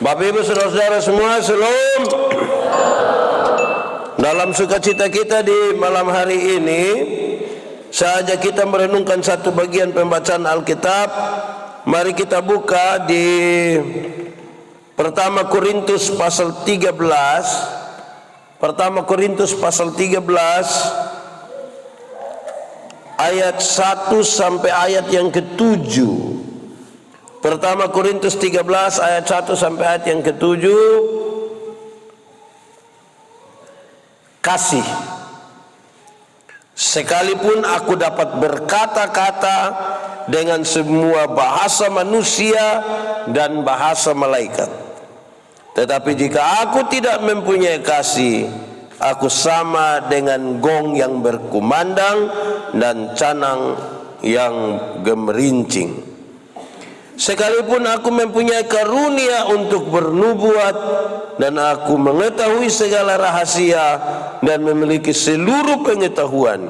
Bapak Ibu saudara-saudara semua, shalom. Dalam sukacita kita di malam hari ini, saja kita merenungkan satu bagian pembacaan Alkitab. Mari kita buka di Pertama Korintus pasal 13. Pertama Korintus pasal 13 ayat 1 sampai ayat yang ke-7. Pertama Korintus 13 ayat 1 sampai ayat yang ke-7. Kasih. Sekalipun aku dapat berkata-kata dengan semua bahasa manusia dan bahasa malaikat, tetapi jika aku tidak mempunyai kasih, aku sama dengan gong yang berkumandang dan canang yang gemerincing. Sekalipun aku mempunyai karunia untuk bernubuat dan aku mengetahui segala rahasia dan memiliki seluruh pengetahuan,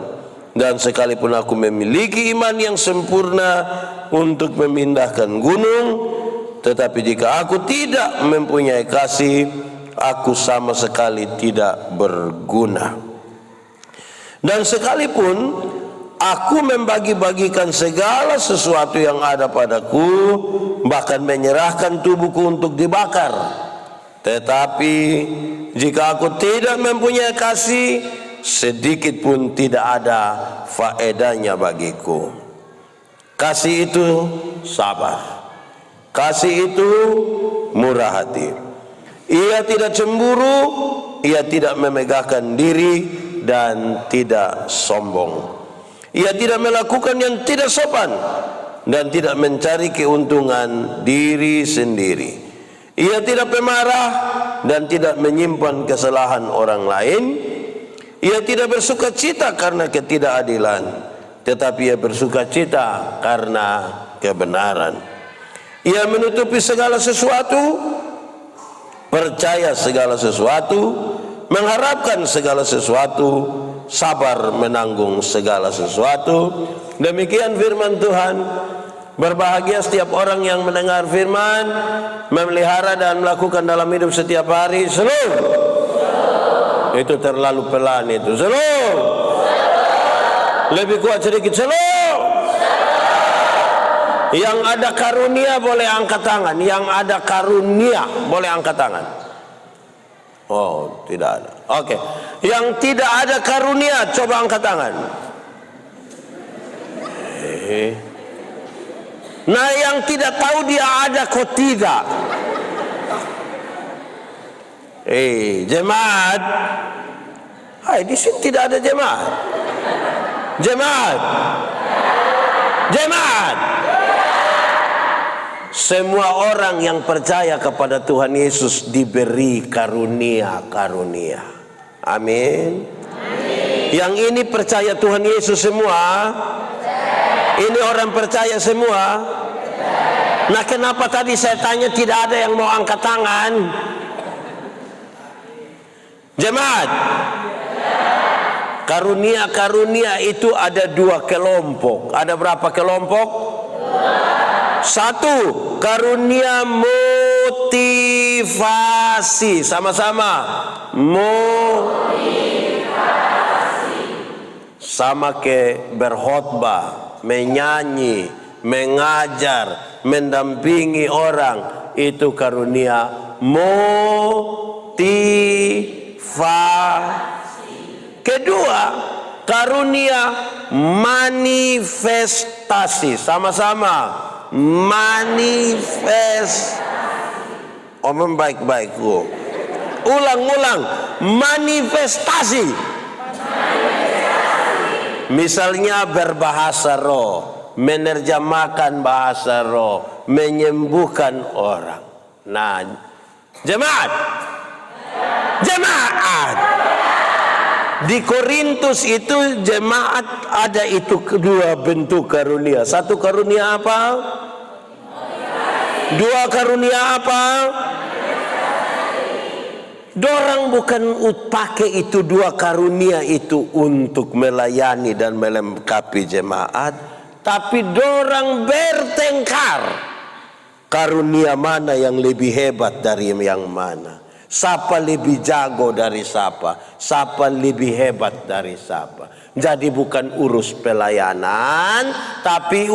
dan sekalipun aku memiliki iman yang sempurna untuk memindahkan gunung, tetapi jika aku tidak mempunyai kasih, aku sama sekali tidak berguna. Dan sekalipun aku membagi-bagikan segala sesuatu yang ada padaku, bahkan menyerahkan tubuhku untuk dibakar, tetapi jika aku tidak mempunyai kasih, sedikit pun tidak ada faedahnya bagiku. Kasih itu sabar. Kasih itu murah hati. Ia tidak cemburu, ia tidak memegahkan diri, dan tidak sombong. Ia tidak melakukan yang tidak sopan dan tidak mencari keuntungan diri sendiri. Ia tidak pemarah dan tidak menyimpan kesalahan orang lain. Ia tidak bersuka cita karena ketidakadilan, tetapi ia bersuka cita karena kebenaran. Ia menutupi segala sesuatu, percaya segala sesuatu, mengharapkan segala sesuatu, sabar menanggung segala sesuatu. Demikian firman Tuhan. Berbahagia setiap orang yang mendengar firman, memelihara dan melakukan dalam hidup setiap hari. Shalom. Itu terlalu pelan itu. Shalom. Lebih kuat sedikit. Shalom. Yang ada karunia boleh angkat tangan. Yang ada karunia boleh angkat tangan. Oh, tidak ada. Oke. Yang tidak ada karunia coba angkat tangan. Nah, yang tidak tahu dia ada kok tidak. Jemaat. Hai, di sini tidak ada jemaat. Jemaat. Jemaat. Semua orang yang percaya kepada Tuhan Yesus diberi karunia-karunia. Amin. Amin. Yang ini percaya Tuhan Yesus semua? Ini orang percaya semua? Nah, kenapa tadi saya tanya tidak ada yang mau angkat tangan? Jemaat. Karunia-karunia itu ada dua kelompok. Ada berapa kelompok? Satu, karunia motivasi. Sama-sama. Motivasi. Sama ke berkhotbah, menyanyi, mengajar, mendampingi orang. Itu karunia motivasi. Kedua, karunia manifestasi. Sama-sama. Manifest. Omong baik-baik. Ulang-ulang. Manifestasi. Misalnya berbahasa roh, menerjemahkan bahasa roh, menyembuhkan orang. Nah, jemaat. Jemaat. Di Korintus itu jemaat ada itu kedua bentuk karunia. Satu karunia apa? Dua karunia apa? Dorang bukan pakai itu dua karunia itu untuk melayani dan melengkapi jemaat, tapi dorang bertengkar. Karunia mana yang lebih hebat dari yang mana? Siapa lebih jago dari siapa? Siapa lebih hebat dari siapa? Jadi bukan urus pelayanan, tapi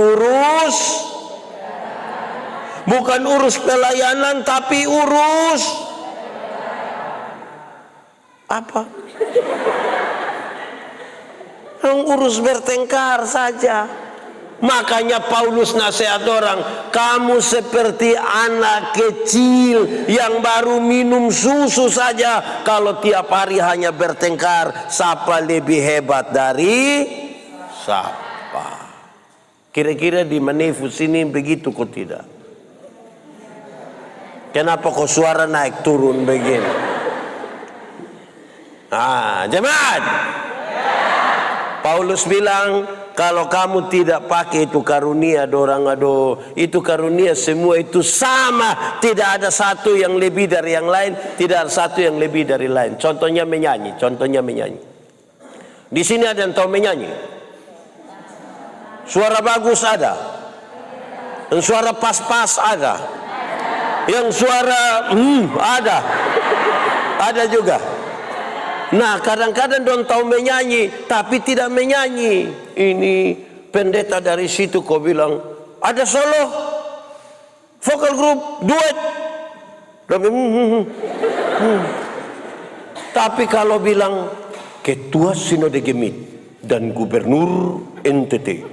bukan urus pelayanan, tapi urus apa? Urus bertengkar saja. Makanya Paulus nasihat orang, kamu seperti anak kecil yang baru minum susu saja. Kalau tiap hari hanya bertengkar, siapa lebih hebat dari siapa? Kira-kira di Manevu sini begitu kok tidak? Kenapa kok suara naik turun begini? Jemaat, Paulus bilang, kalau kamu tidak pakai itu karunia, itu karunia semua itu sama. Tidak ada satu yang lebih dari yang lain, tidak ada satu yang lebih dari lain. Contohnya menyanyi. Di sini ada yang tahu menyanyi? Suara bagus ada, yang suara pas-pas ada, yang suara ada juga. Nah, kadang-kadang dong tahu menyanyi, tapi tidak menyanyi. Ini pendeta dari situ kau bilang, ada solo, vokal group, duet. Tapi kalau bilang, ketua Sinode Gemit dan gubernur NTT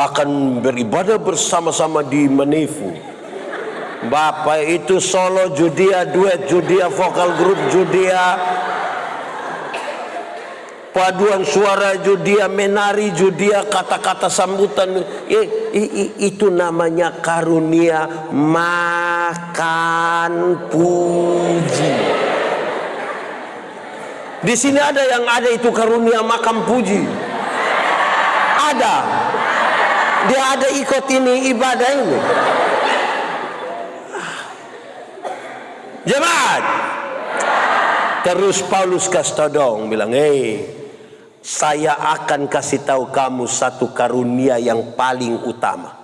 akan beribadah bersama-sama di Manevu. Bapak itu solo, judia, duet, judia, vokal group, judia, paduan suara judia, menari judia, kata-kata sambutan. Itu namanya karunia makan puji. Di sini ada yang ada itu karunia makan puji. Ada. Dia ada ikut ini ibadah ini. Jemaat. Terus Paulus kasih todong bilang, saya akan kasih tahu kamu satu karunia yang paling utama.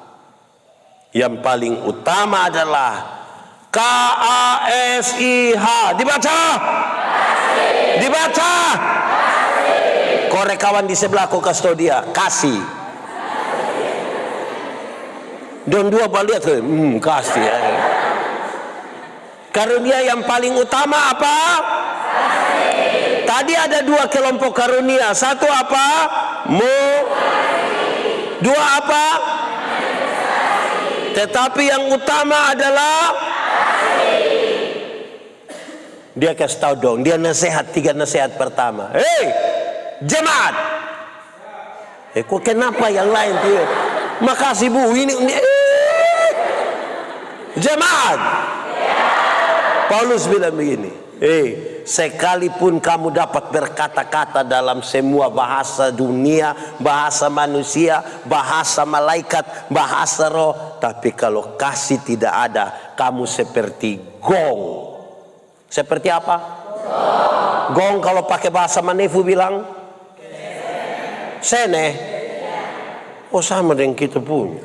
Yang paling utama adalah KASIH. Dibaca. Dibaca. Korek kawan di sebelah kau kasih tahu dia, kasih. Dan dua balik tuh, kasih. Karunia yang paling utama apa? Tadi ada dua kelompok karunia. Satu apa? Dua apa? Tetapi yang utama adalah dia kasih tahu dong. Dia nasihat, 3 nasihat pertama. Jemaat. Kok kenapa yang lain tuh? Makasih Bu. Ini jemaat. Paulus bilang begini. Sekalipun kamu dapat berkata-kata dalam semua bahasa dunia, bahasa manusia, bahasa malaikat, bahasa roh, tapi kalau kasih tidak ada, kamu seperti gong. Seperti apa? Gong kalau pakai bahasa Manevu bilang sene. Oh, sama dengan kita pun.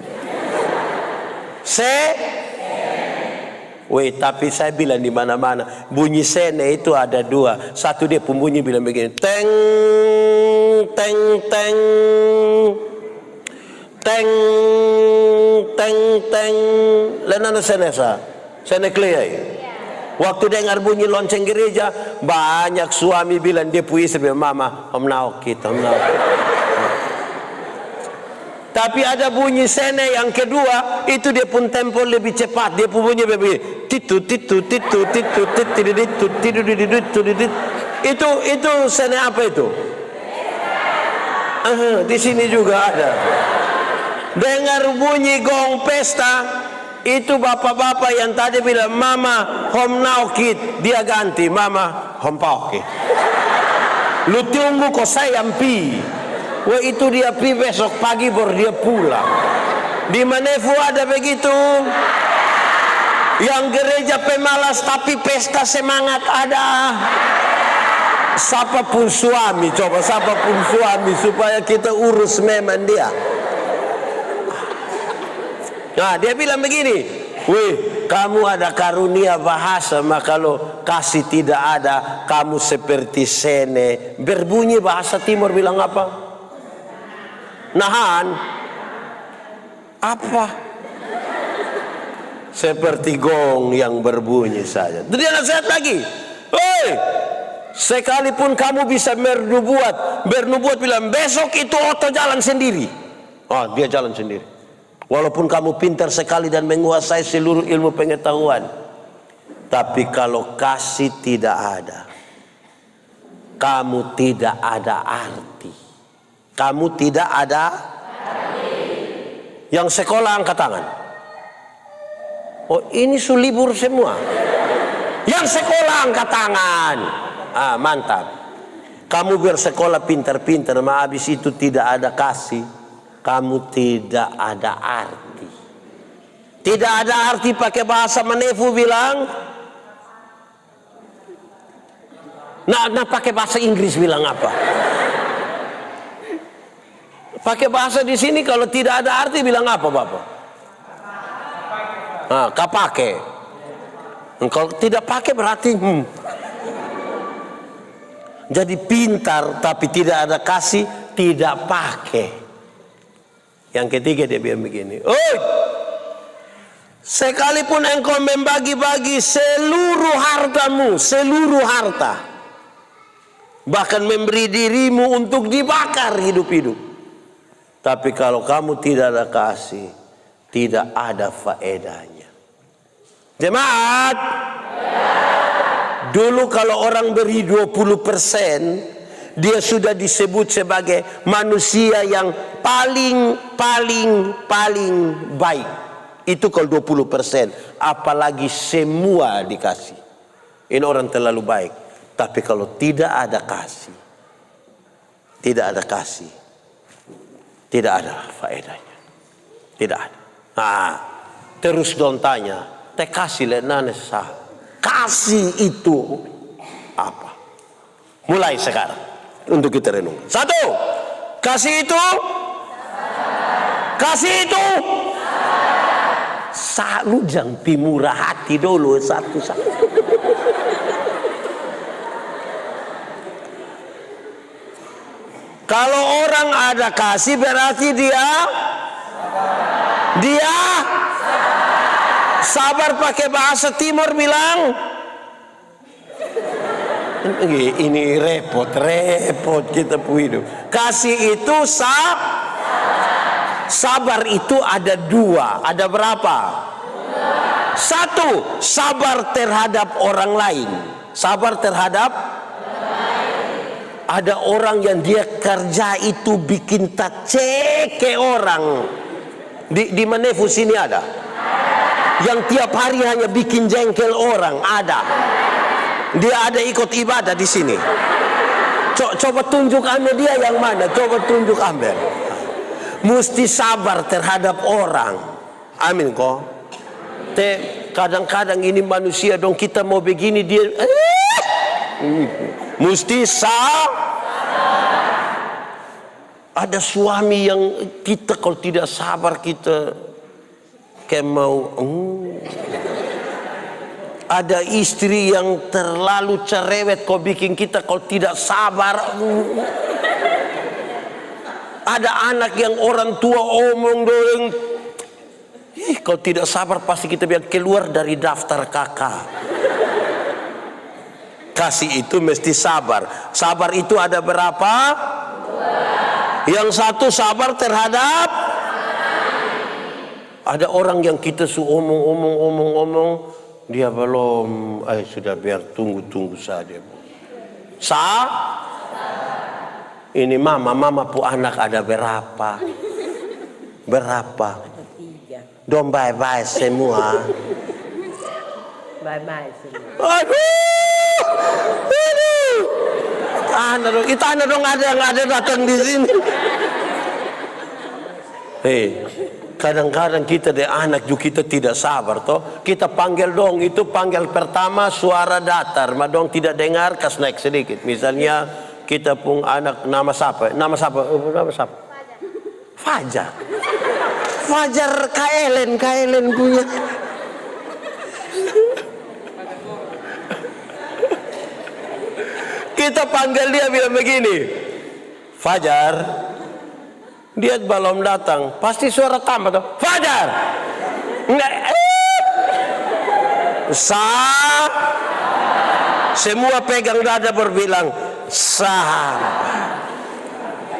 Tapi saya bilang di mana-mana bunyi sene itu ada 2. Satu dia pembunyi bilang begini, teng teng teng teng teng teng. Lenana sene sa, sene clear. Waktu dengar bunyi lonceng gereja, banyak suami bilang dia punya istri, mama, om naok kita, om naok. Tapi ada bunyi sene yang kedua, itu dia pun tempo lebih cepat. Dia pun bunyi begini. Titu titu titu titu titu titu. Itu sene apa itu? Di sini juga ada. Dengar bunyi gong pesta, itu bapak-bapak yang tadi bilang mama hom naukit, dia ganti mama hom paukit. Lu tunggu kok saya pi. Wah, itu dia pi besok pagi baru dia pulang. Di Manevu ada begitu. Yang gereja pemalas tapi pesta semangat ada. Siapapun suami, coba siapapun suami supaya kita urus memang dia. Nah, dia bilang begini, Wih, kamu ada karunia bahasa, maka kalau kasih tidak ada, kamu seperti sene. Berbunyi bahasa timur bilang apa? Nahan. Apa? Seperti gong yang berbunyi saja. Dia nasihat lagi. Hei, sekalipun kamu bisa bernubuat bilang besok itu Otto jalan sendiri. Oh, dia jalan sendiri. Walaupun kamu pintar sekali dan menguasai seluruh ilmu pengetahuan, tapi kalau kasih tidak ada, kamu tidak ada arti. Kamu tidak ada arti. Yang sekolah angkat tangan. Oh, ini libur semua. Yang sekolah angkat tangan. Ah, mantap. Kamu bersekolah pintar-pintar, habis itu tidak ada kasih, kamu tidak ada arti. Tidak ada arti pakai bahasa Manefu bilang. Nah pakai bahasa Inggris bilang apa? Pakai bahasa di sini kalau tidak ada arti bilang apa, Bapak? Nah, kapake. Kalau tidak pakai berarti Jadi pintar tapi tidak ada kasih, tidak pakai. Yang ketiga dia bilang begini, oi, sekalipun engkau membagi-bagi seluruh hartamu, seluruh harta, bahkan memberi dirimu untuk dibakar hidup-hidup, tapi kalau kamu tidak ada kasih, tidak ada faedahnya. Jemaat, dulu kalau orang beri 20%, dia sudah disebut sebagai manusia yang paling baik. Itu kalau 20%, apalagi semua dikasih. Ini orang terlalu baik. Tapi kalau tidak ada kasih, tidak ada faedahnya. Tidak ada. Nah, terus dong tanya, teh kasih lenane sah. Kasih itu apa? Mulai sekarang untuk kita renung. Satu, kasih itu salujang pimurah hati dulu satu. Kalau orang ada kasih berarti dia sabar. Pakai bahasa timur bilang ini repot kita hidup. Kasih itu sabar itu ada dua. Ada berapa? Satu, sabar terhadap orang lain. Sabar terhadap ada orang yang dia kerja itu bikin taceke orang. Di Manefu sini ada. Yang tiap hari hanya bikin jengkel orang, ada. Dia ada ikut ibadah di sini. Coba tunjuk ambil dia yang mana? Coba tunjuk ambil. Mesti sabar terhadap orang. Amin kok. Kadang-kadang ini manusia dong, kita mau begini dia mesti ada suami yang kita kalau tidak sabar kita kayak mau ada istri yang terlalu cerewet kau bikin kita kalau tidak sabar. Ada anak yang orang tua omong doang, kalau tidak sabar pasti kita bilang keluar dari daftar kakak. Kasih itu mesti sabar. Sabar itu ada berapa? Yang satu sabar terhadap. Ada orang yang kita omong, dia belum, sudah biar tunggu saja. Ini mama pu anak ada berapa? Dong bye-bye semua. Bye-bye semua. Aduh. Itu anak dong ada yang ada datang di sini. Kadang-kadang kita deh anak juga kita tidak sabar toh. Kita panggil dong, itu panggil pertama suara datar, dong tidak dengar, kas naik sedikit. Misalnya kita pun anak nama siapa? Fajar. Fajar Kaelen punya. kita panggil dia bilang begini, Fajar, dia belum datang, pasti suara tambah tuh, Fajar, enggak, semua pegang dada berbilang sabar.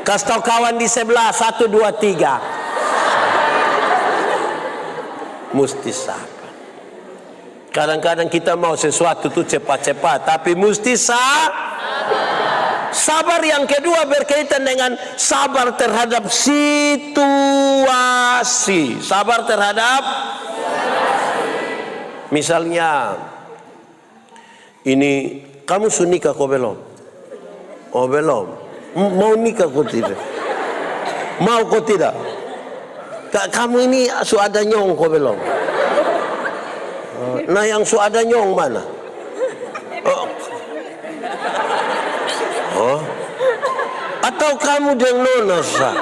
Kasih tahu kawan di sebelah, 1, 2, 3. Mesti sabar. Kadang-kadang kita mau sesuatu tuh cepat-cepat, tapi mesti sabar. Yang kedua berkaitan dengan sabar terhadap situasi. Sabar terhadap misalnya ini, kamu sudah nikah kok belum? Oh belum. Mau nikah kok tidak? Mau kok tidak? Kamu ini sudah ada nyong kok belum? Nah yang sudah ada nyong mana? Oh. Atau kamu dengan nona sah?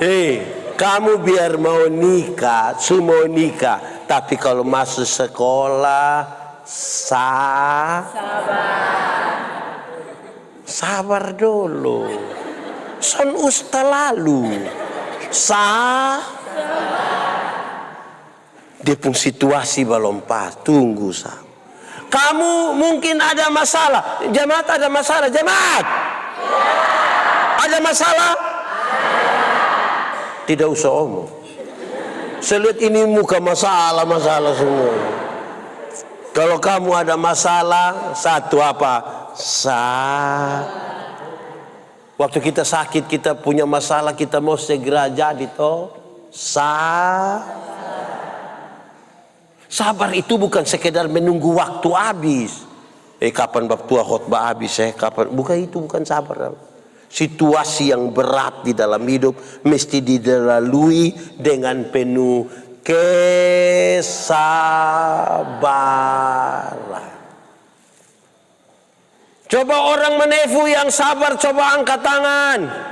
Hei, kamu biar mau nikah, semua nikah. Tapi kalau masuk sekolah, sabar dulu. Son usta lalu. Dia pun situasi belum pas, tunggu sah. Kamu mungkin ada masalah. Jemaat ada masalah, jemaat. Ada masalah? Tidak usah omong. Saya lihat ini muka masalah semua. Kalau kamu ada masalah, satu apa? Waktu kita sakit, kita punya masalah, kita mau segera jadi toh. Sabar itu bukan sekedar menunggu waktu habis. Kapan bab tua khotbah habis? Kapan? Bukan sabar. Situasi yang berat di dalam hidup mesti dilalui dengan penuh kesabaran. Coba orang menefu yang sabar, coba angkat tangan.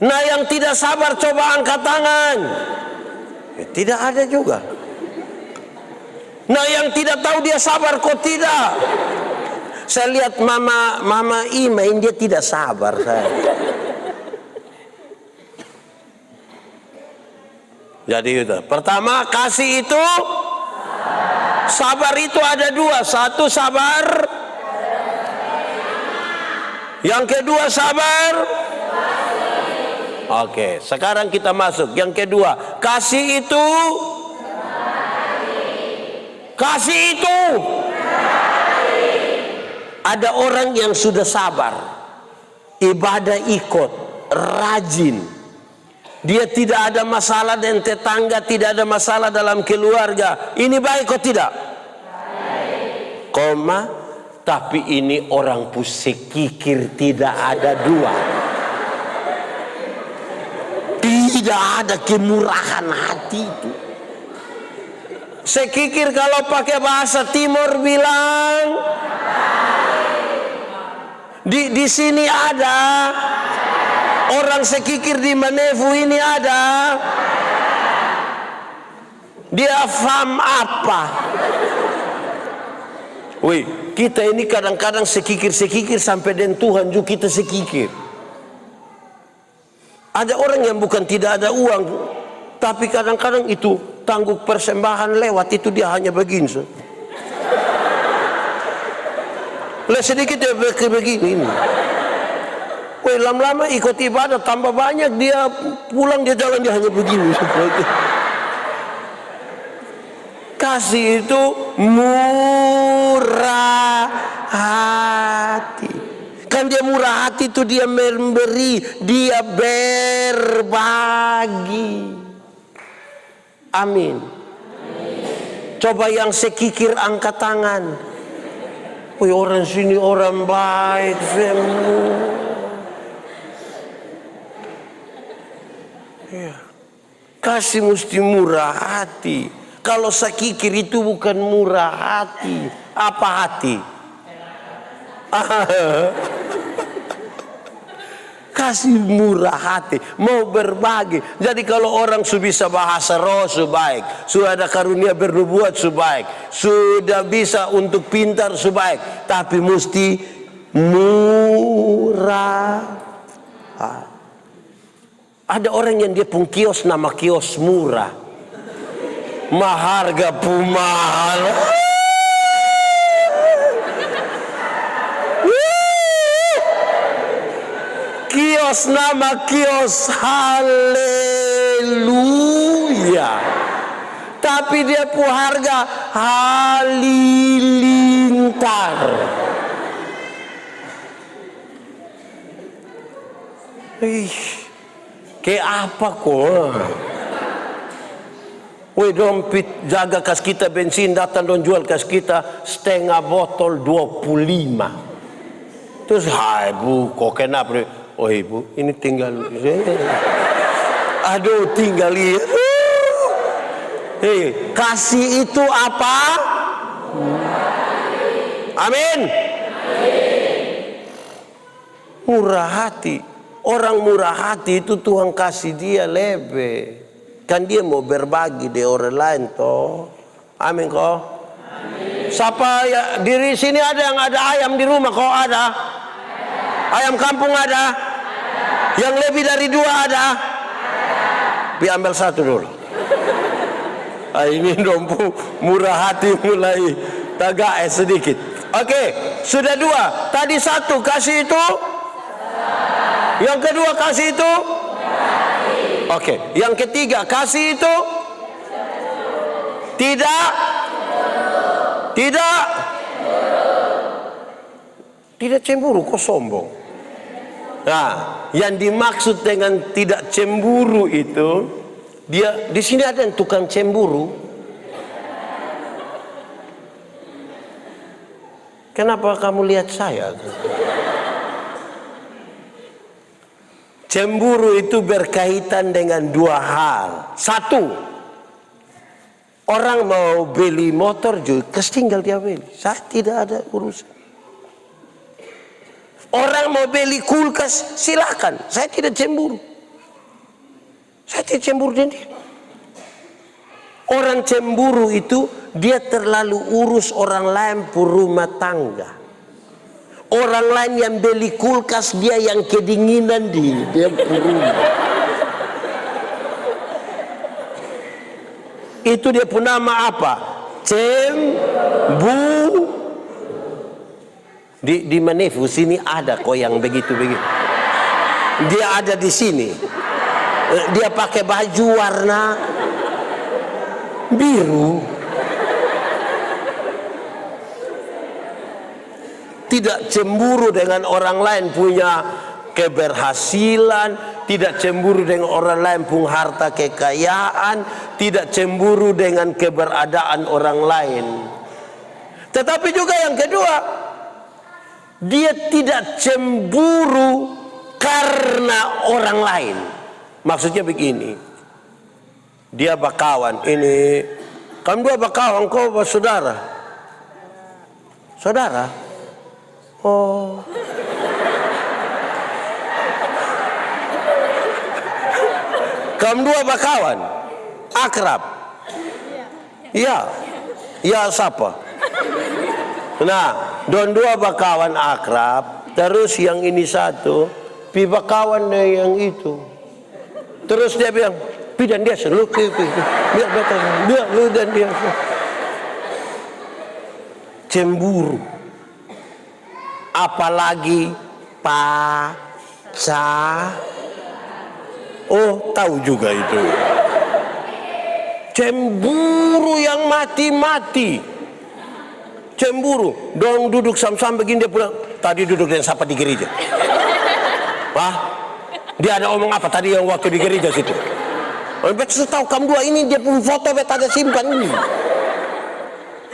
Nah yang tidak sabar coba angkat tangan. Tidak ada juga. Nah yang tidak tahu dia sabar kok tidak. Saya lihat mama Imain, dia tidak sabar saya. Jadi itu. Pertama, kasih itu sabar itu ada dua. Satu sabar. Yang kedua sabar. Oke, sekarang kita masuk. Yang kedua, kasih itu. Kasih itu. Ada orang yang sudah sabar, ibadah ikut, rajin. Dia tidak ada masalah dengan tetangga, tidak ada masalah dalam keluarga. Ini baik kok tidak? Baik. Koma, tapi ini orang pusekikir tidak ada dua. Tidak ada kemurahan hati itu. Sekikir kalau pakai bahasa Timur bilang, di sini ada orang sekikir di Manevu ini ada. Dia faham apa? Wih, kita ini kadang-kadang sekikir sampai dengan Tuhan juga kita sekikir. Ada orang yang bukan tidak ada uang, tapi kadang-kadang itu tangguh persembahan lewat itu dia hanya begini. Sedikit dia begini. Woi, lama-lama ikut ibadah tambah banyak, dia pulang dia jalan dia hanya begini. Kasih itu murah hati. Kan dia murah hati itu dia memberi, dia berbagi. Amin. Coba yang sekikir angkat tangan. Woi, orang sini orang baik semua. Ya. Kasih mesti murah hati. Kalau sekikir itu bukan murah hati. Apa hati? kasih murah hati, mau berbagi. Jadi kalau orang sudah bisa bahasa roh sebaik, sudah ada karunia bernubuat sebaik, sudah bisa untuk pintar sebaik, tapi mesti murah. Ada orang yang dia pun kios, nama kios murah, maharga pumahal. Kios nama kios haleluya, tapi dia pun harga halilintar. Kayak apa kok? Woi dompet jaga kas kita bensin, datang don jual kas kita setengah botol 25. Terus hai bu kok kenapa? Oh ibu, ini tinggal, aduh tinggal lihat. Kasih itu apa? Amin. Murah hati. Orang murah hati itu Tuhan kasih dia lebih. Kan dia mau berbagi di orang lain toh. Amin kok. Siapa ya diri sini ada yang ada ayam di rumah kok ada? Ayam kampung ada? Yang lebih dari 2 ada? Ambil 1 dulu. Ini dompu murah hati mulai tagak sedikit. Oke, sudah 2. Tadi 1 kasih itu. Yang kedua kasih itu. Oke, yang ketiga kasih itu. Tidak cemburu, kok sombong. Nah, yang dimaksud dengan tidak cemburu itu, dia di sini ada yang tukang cemburu. Kenapa kamu lihat saya? Cemburu itu berkaitan dengan 2 hal. 1, orang mau beli motor juga tinggal dia beli. Saya tidak ada urusan. Orang mau beli kulkas, silakan. Saya tidak cemburu. Saya tidak cemburu dengan dia. Orang cemburu itu dia terlalu urus orang lain pun rumah tangga. Orang lain yang beli kulkas, dia yang kedinginan dia pun rumah. Itu dia pun nama apa? Cemburu. Di Manevu sini ada kok yang begitu. Dia ada di sini. Dia pakai baju warna biru. Tidak cemburu dengan orang lain punya keberhasilan, tidak cemburu dengan orang lain punya harta kekayaan, tidak cemburu dengan keberadaan orang lain. Tetapi juga yang kedua, dia tidak cemburu karena orang lain. Maksudnya begini, dia bakawan ini, kamu 2 bakawan, kau saudara. Saudara? Oh. Kamu 2 bakawan, akrab. Iya. Ya siapa? Nah, don 2 bakawan akrab, terus yang ini 1, pi bakawan yang itu. Terus dia bilang, pi dan dia selalu biar lu dan dia. Cemburu. Apalagi pacar. Oh, tahu juga itu. Cemburu yang mati-mati. Cemburu, dong duduk sam-sam begini, dia pulang. Tadi duduk dengan siapa di gereja? Wah, dia ada omong apa tadi yang waktu di gereja situ? Betul tahu kamu 2 ini dia pun foto bet ada simpan ini.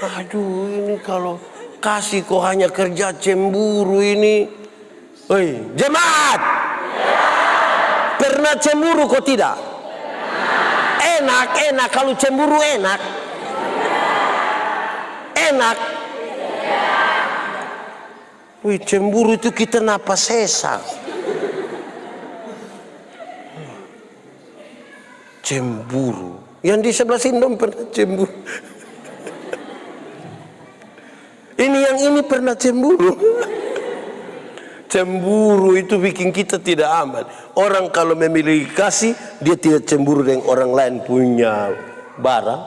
Aduh, ini kalau kasih kok hanya kerja cemburu ini. Hei, jemaat. Pernah cemburu kok tidak? Enak kalau cemburu enak. Enak. Wih, cemburu itu kita napas sesak. Cemburu. Yang di sebelah sini dong pernah cemburu. Ini pernah cemburu. Cemburu itu bikin kita tidak aman. Orang kalau memiliki kasih, dia tidak cemburu dengan orang lain punya barang,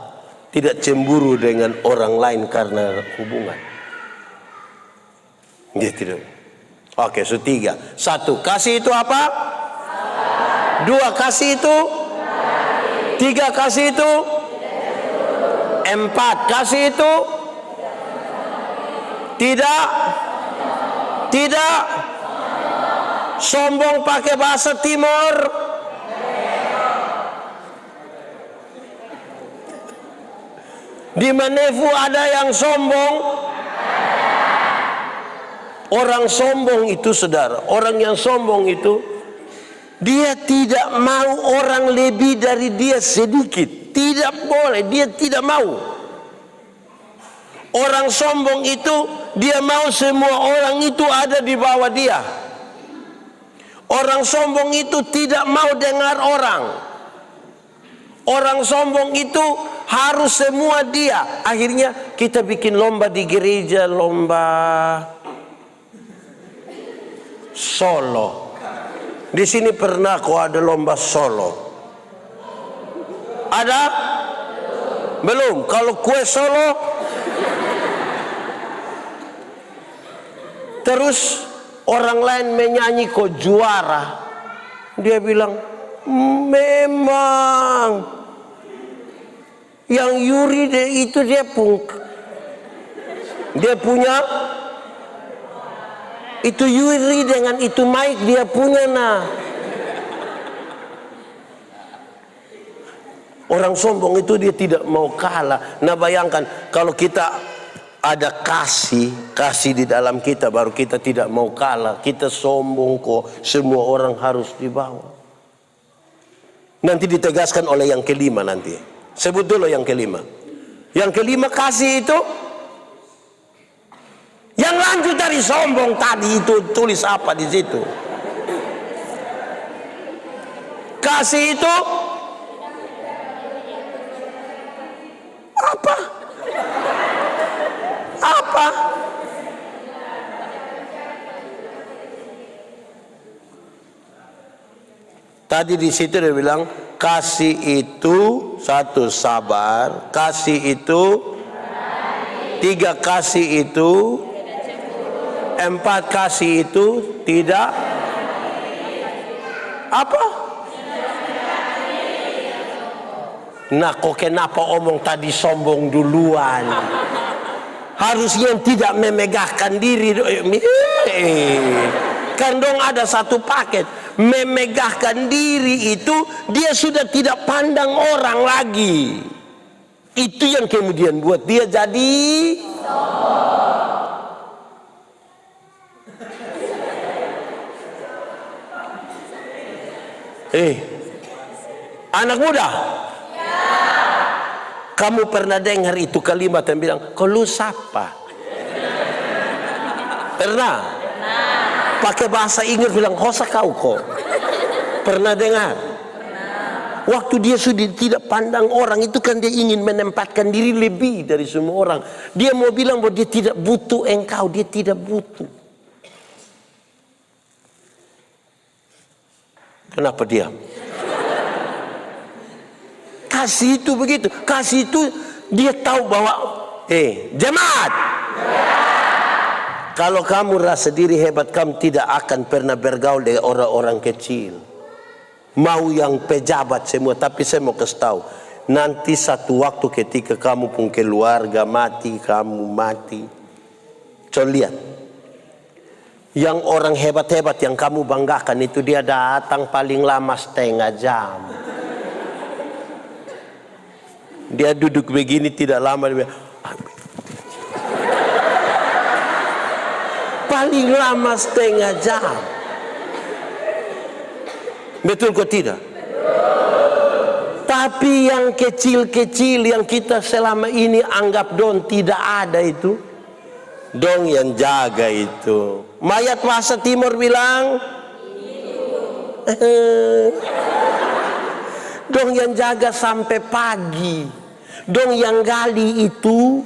tidak cemburu dengan orang lain karena hubungan. Dia tidak. Oke, so 3. 1, kasih itu apa? 2, kasih itu? 3, kasih itu? 4, kasih itu? Tidak. Sombong pakai bahasa Timur. Di Manevu ada yang sombong. Orang sombong itu, saudara, orang yang sombong itu, dia tidak mau orang lebih dari dia sedikit. Tidak boleh, dia tidak mau. Orang sombong itu, dia mau semua orang itu ada di bawah dia. Orang sombong itu tidak mau dengar orang. Orang sombong itu harus semua dia. Akhirnya kita bikin lomba di gereja, lomba solo. Di sini pernah kok ada lomba solo? Ada? Belum. Kalau kue solo, terus orang lain menyanyi kok juara, dia bilang, memang yang Yuri itu dia punya itu Yuri dengan itu Mike dia punya. Nah, orang sombong itu dia tidak mau kalah. Nah, bayangkan kalau kita ada kasih di dalam kita, baru kita tidak mau kalah. Kita sombong kok, semua orang harus dibawa. Nanti ditegaskan oleh yang kelima nanti. Sebut dulu yang kelima. Yang kelima, kasih itu. Yang lanjut dari sombong tadi itu tulis apa di situ? Kasih itu apa? Apa? Tadi di situ dia bilang kasih itu 1 sabar, kasih itu 3 kasih itu 4 kasih itu tidak apa? Nah, kok kenapa omong tadi sombong duluan? Harusnya tidak memegahkan diri. Kan dong ada satu paket. Memegahkan diri itu dia sudah tidak pandang orang lagi. Itu yang kemudian buat dia jadi anak muda. Kamu pernah dengar itu kalimat yang bilang, kau lu siapa? Pernah? Pakai bahasa Inggris bilang, hosa kau kok. Pernah dengar? Waktu dia sudah tidak pandang orang, itu kan dia ingin menempatkan diri lebih dari semua orang. Dia mau bilang bahwa dia tidak butuh engkau, dia tidak butuh. Kenapa diam? Kasih itu begitu. Kasih itu dia tahu bahwa jemaat. Kalau kamu rasa diri hebat, kamu tidak akan pernah bergaul dengan orang-orang kecil. Mau yang pejabat semua, tapi saya mau kasih tahu, nanti satu waktu ketika kamu pun keluarga mati, kamu mati. Coba lihat. Yang orang hebat-hebat yang kamu banggakan itu dia datang paling lama setengah jam. Dia duduk begini tidak lama, dia paling lama setengah jam. Betul kok tidak? Tapi yang kecil-kecil yang kita selama ini anggap don tidak ada itu, dong yang jaga itu. Mayat bahasa Timur bilang Dong yang jaga sampai pagi. Dong yang gali itu.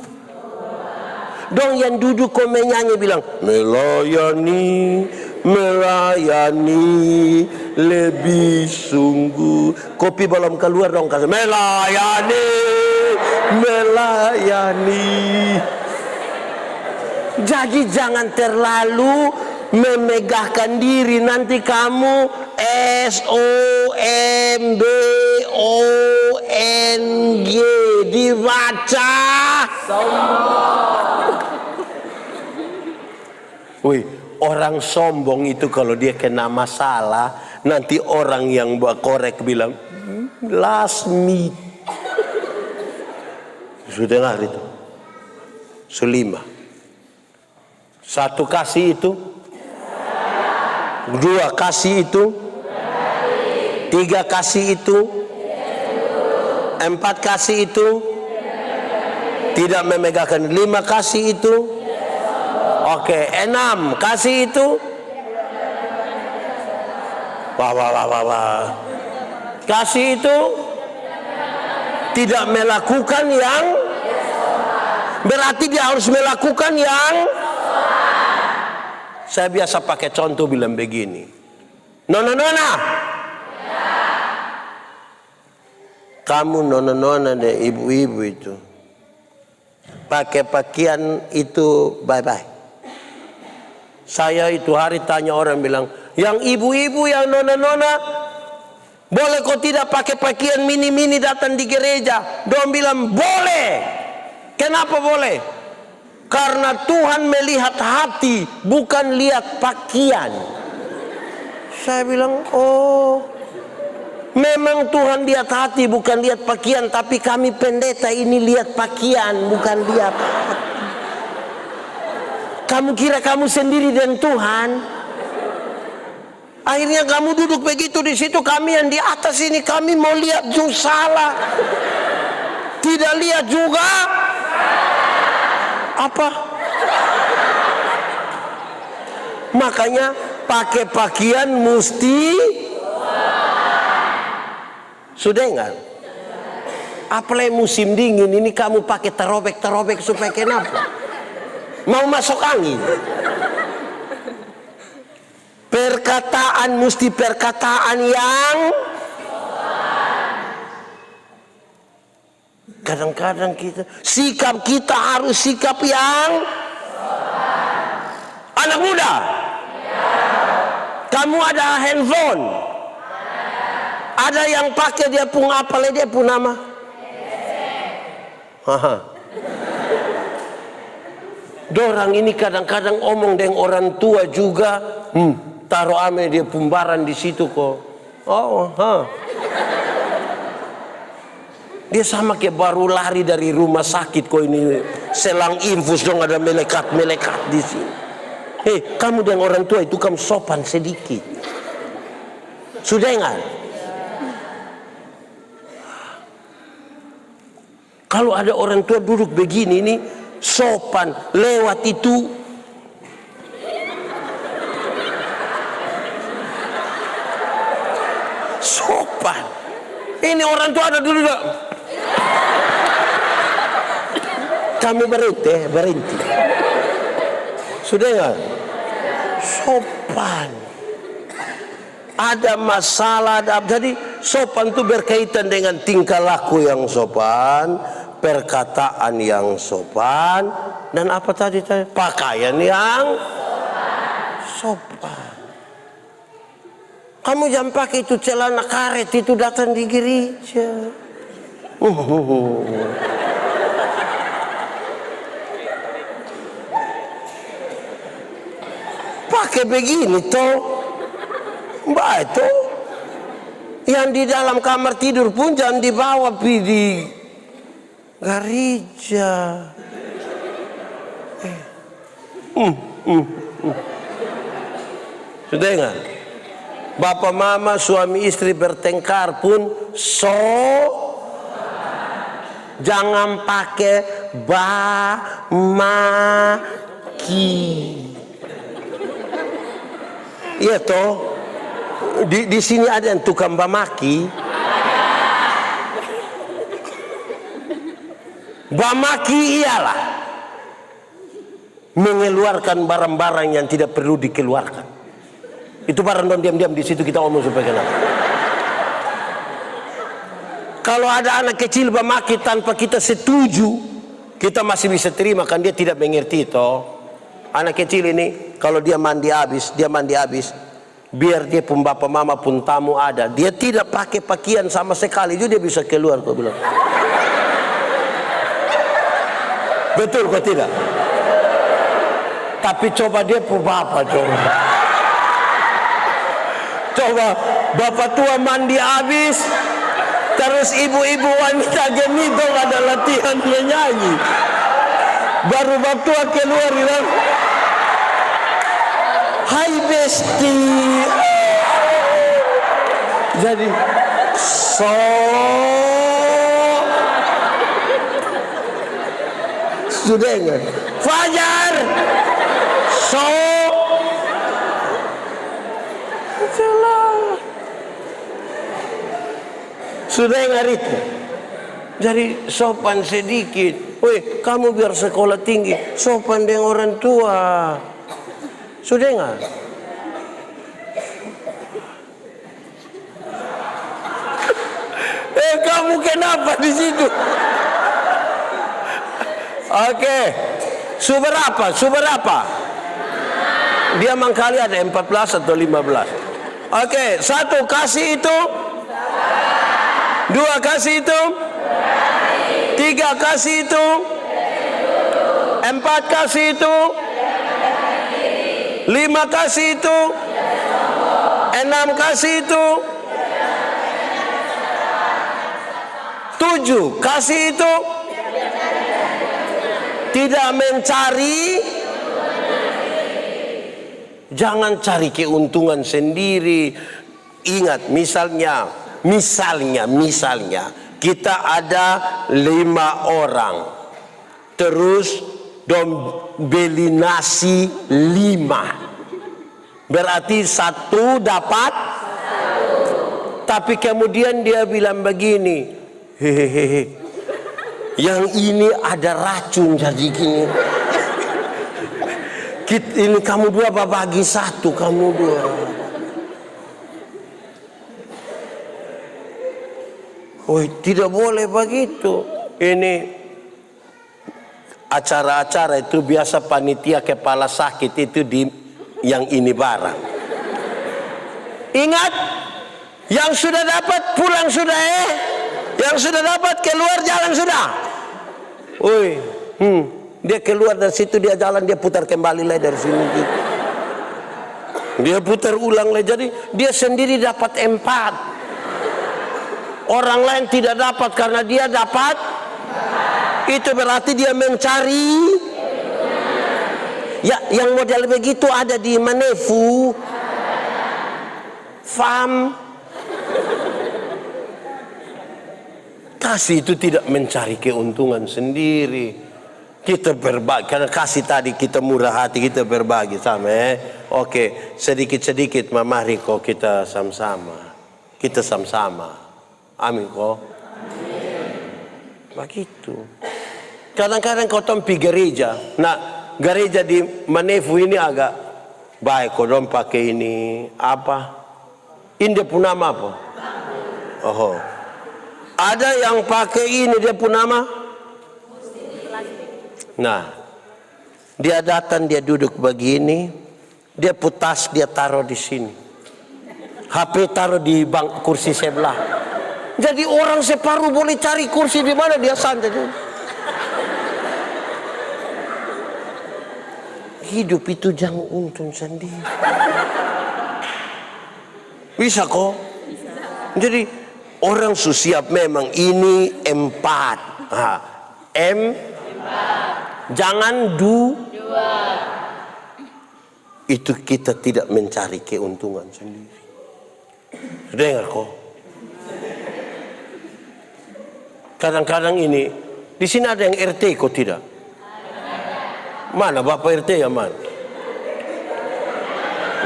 Dong yang duduk kok menyanyi bilang, melayani, melayani lebih sungguh. Kopi belum keluar dong kasih melayani, melayani. Jadi jangan terlalu memegahkan diri, nanti kamu SOMBONG dibaca wih, orang sombong itu kalau dia kena masalah, nanti orang yang korek bilang, lasmi. Sudah dengar itu? Sulima. Satu kasih itu, dua kasih itu, tiga kasih itu, empat kasih itu, tidak memegahkan, lima kasih itu. Oke, 6 kasih itu. Wah. Kasih itu tidak melakukan yang, berarti dia harus melakukan yang. Saya biasa pakai contoh bilang begini. Nona. Kamu nona deh, ibu-ibu itu. Pakai pakaian itu bye-bye. Saya itu hari tanya orang bilang, yang ibu-ibu, yang nona-nona, boleh kok tidak pakai pakaian mini-mini datang di gereja? Dong bilang boleh. Kenapa boleh? Karena Tuhan melihat hati, bukan lihat pakaian. Saya bilang, oh, memang Tuhan lihat hati, bukan lihat pakaian. Tapi kami pendeta ini lihat pakaian, bukan lihat hati. Kamu kira kamu sendiri dan Tuhan? Akhirnya kamu duduk begitu di situ, kami yang di atas ini kami mau lihat juga salah. Tidak lihat juga. Apa? Makanya pakai pakaian mesti. Sudah enggak? Apalagi musim dingin ini kamu pakai terobek supaya kenapa? Mau masuk angin. Perkataan mesti perkataan yang. Kadang-kadang sikap kita harus sikap yang. Anak muda, kamu ada handphone, ada yang pakai dia pun apa dia pun nama. Dorang ini kadang-kadang omong dengan orang tua juga, taruh ame dia pembaran di situ kok. Dia sama kayak baru lari dari rumah sakit kok ini, selang infus dong ada melekat di sini. Hei, kamu dengan orang tua itu kamu sopan sedikit. Sudah enggak? Kalau ada orang tua duduk begini nih, sopan, lewat itu sopan. Ini orang tua ada dulu. Kami berhenti. Sudah ya? Sopan. Ada masalah, jadi sopan itu berkaitan dengan tingkah laku yang sopan, perkataan yang sopan, dan apa tadi? Pakaian yang sopan. Kamu jangan pakai itu celana karet itu datang di gereja. Pakai begini toh, mbak itu, yang di dalam kamar tidur pun jangan dibawa pergi di gereja. Sudah enggak? Bapak mama suami istri bertengkar pun jangan pakai maki. Iya toh, di sini ada yang tukang bamaki. Bamaki ialah mengeluarkan barang-barang yang tidak perlu dikeluarkan. Itu barang don diam-diam di situ kita omong supaya kenapa. Kalau ada anak kecil bamaki tanpa kita setuju, kita masih bisa terima kan, dia tidak mengerti toh. Anak kecil ini kalau dia mandi habis, biar dia pun bapak mama pun tamu ada, dia tidak pakai pakaian sama sekali juga dia bisa keluar, kau bilang. Betul kok tidak? Tapi coba dia pun bapak coba bapak tua mandi habis, terus ibu-ibu wanita gemidong ada latihan menyanyi, baru bapak tua keluar bilang, hai besti. Jadi sudah ingat Fajar sudah ingat itu. Jadi sopan sedikit. Woi, kamu biar sekolah tinggi, sopan dengan orang tua. Sudah ingat? Kamu kenapa di situ? Oke. Suberapa? Dia mangkali ada 14 atau 15. Oke, 1 kasih itu. 2 kasih itu. 3 kasih itu. 4 kasih itu. 5 kasih itu. 6 kasih itu. 7 kasih itu. Tidak mencari. Jangan cari keuntungan sendiri. Ingat, misalnya kita ada 5 orang, terus beli nasi 5, berarti 1 dapat 1. Tapi kemudian dia bilang begini, hehehe, yang ini ada racun jadi gini. Ini kamu 2 bagi 1, kamu 2. Oh, tidak boleh begitu. Ini acara-acara itu biasa panitia kepala sakit itu yang ini barang. Ingat, yang sudah dapat pulang sudah yang sudah dapat keluar jalan sudah. Woi, dia keluar dari situ, dia jalan, dia putar kembali lagi dari sini. Dia putar ulang lagi, jadi dia sendiri dapat 4. Orang lain tidak dapat karena dia dapat. Itu berarti dia mencari. Ya, yang model begitu ada di Manefu. Farm. Kasih itu tidak mencari keuntungan sendiri. Kita berbagi, karena kasih tadi kita murah hati, kita berbagi sama. Oke, sedikit-sedikit mari kok kita sama-sama. Kita sama-sama. Amin kok. Begitu. Kadang-kadang kau tempi gereja. Nah, gereja di Manefu ini agak baik kok dong pakai ini apa? Ini dia pun nama apa? Oh. Ada yang pakai ini dia pun nama? Nah, dia datang, dia duduk begini, dia putas, dia taruh di sini. HP taruh di kursi sebelah. Jadi orang separuh boleh cari kursi di mana dia santai. Hidup itu jangan untung sendiri. Bisa kok? Jadi orang siap memang ini 4. Jangan 2. Itu kita tidak mencari keuntungan sendiri. Dengar kok? Kadang-kadang ini di sini ada yang RT kok tidak? Mana Bapak RT ya man?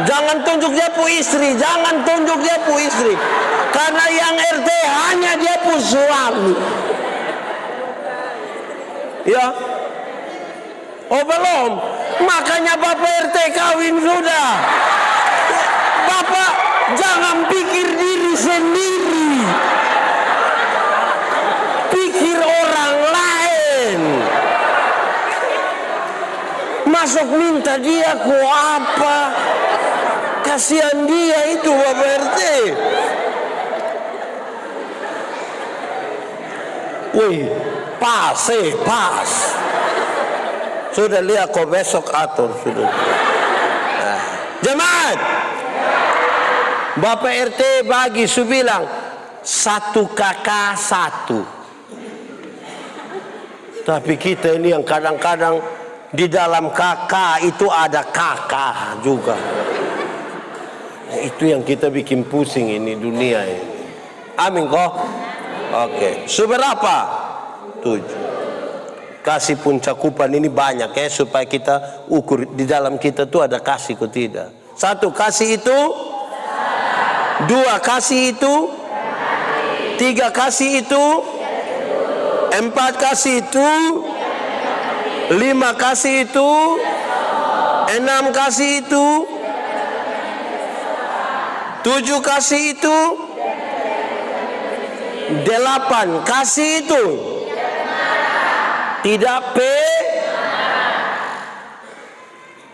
Jangan tunjuk dia pu istri, jangan tunjuk dia pu istri. Karena yang RT hanya dia pu suami. Ya. Oh belum. Makanya Bapak RT kawin sudah. Bapak jangan pikir diri sendiri. Pikir orang lain. Masuk minta dia ku apa? Kasihan dia itu Bapak RT. Wih, pas. Sudah lihat kok besok atur sudah. Nah, jemaat. Bapak RT bagi su bilang 1 kakak 1. Tapi kita ini yang kadang-kadang di dalam kakak itu ada kakak juga. Nah, itu yang kita bikin pusing ini dunia ini. Amin kok. Oke. Seberapa? 7. Kasih pun cakupan ini banyak ya supaya kita ukur di dalam kita tuh ada kasih atau tidak. 1 kasih itu, 2 kasih itu, 3 kasih itu, 4 kasih itu, 5 kasih itu, 6 kasih itu, 7 kasih itu, 8 kasih itu. Tidak P.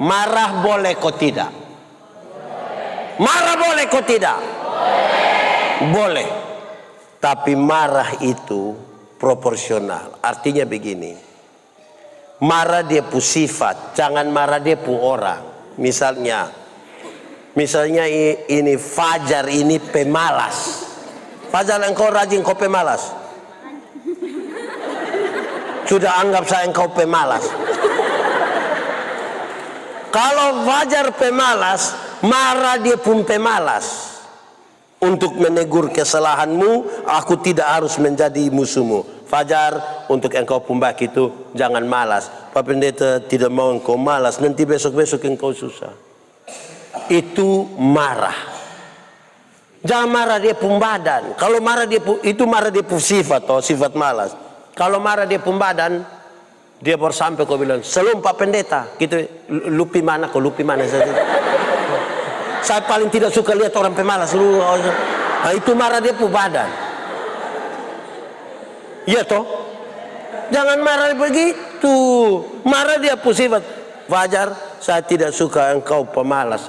Marah boleh kok tidak? Marah boleh kok tidak? Boleh. Tapi marah itu proporsional. Artinya begini. Marah dia pu sifat, jangan marah dia pu orang. Misalnya ini Fajar ini pemalas. Fajar engkau rajin kau pemalas. Sudah anggap saya engkau pemalas. Kalau Fajar pemalas, marah dia pun pemalas. Untuk menegur kesalahanmu, aku tidak harus menjadi musuhmu. Fajar, untuk engkau pumbak itu jangan malas. Pak Pendeta tidak mau engkau malas, nanti besok-besok engkau susah. Itu marah. Jangan marah dia pumbadan. Kalau marah dia itu marah dia sifat atau sifat malas. Kalau marah dia pumbadan, dia baru sampai kau bilang, "Selum Pak Pendeta, gitu lupi mana kau lupi mana saja." Saya paling tidak suka lihat orang pemalas. Nah, itu marah dia pu badan. Iya toh? Jangan marah begitu. Marah dia pu sifat. Fajar, saya tidak suka engkau pemalas.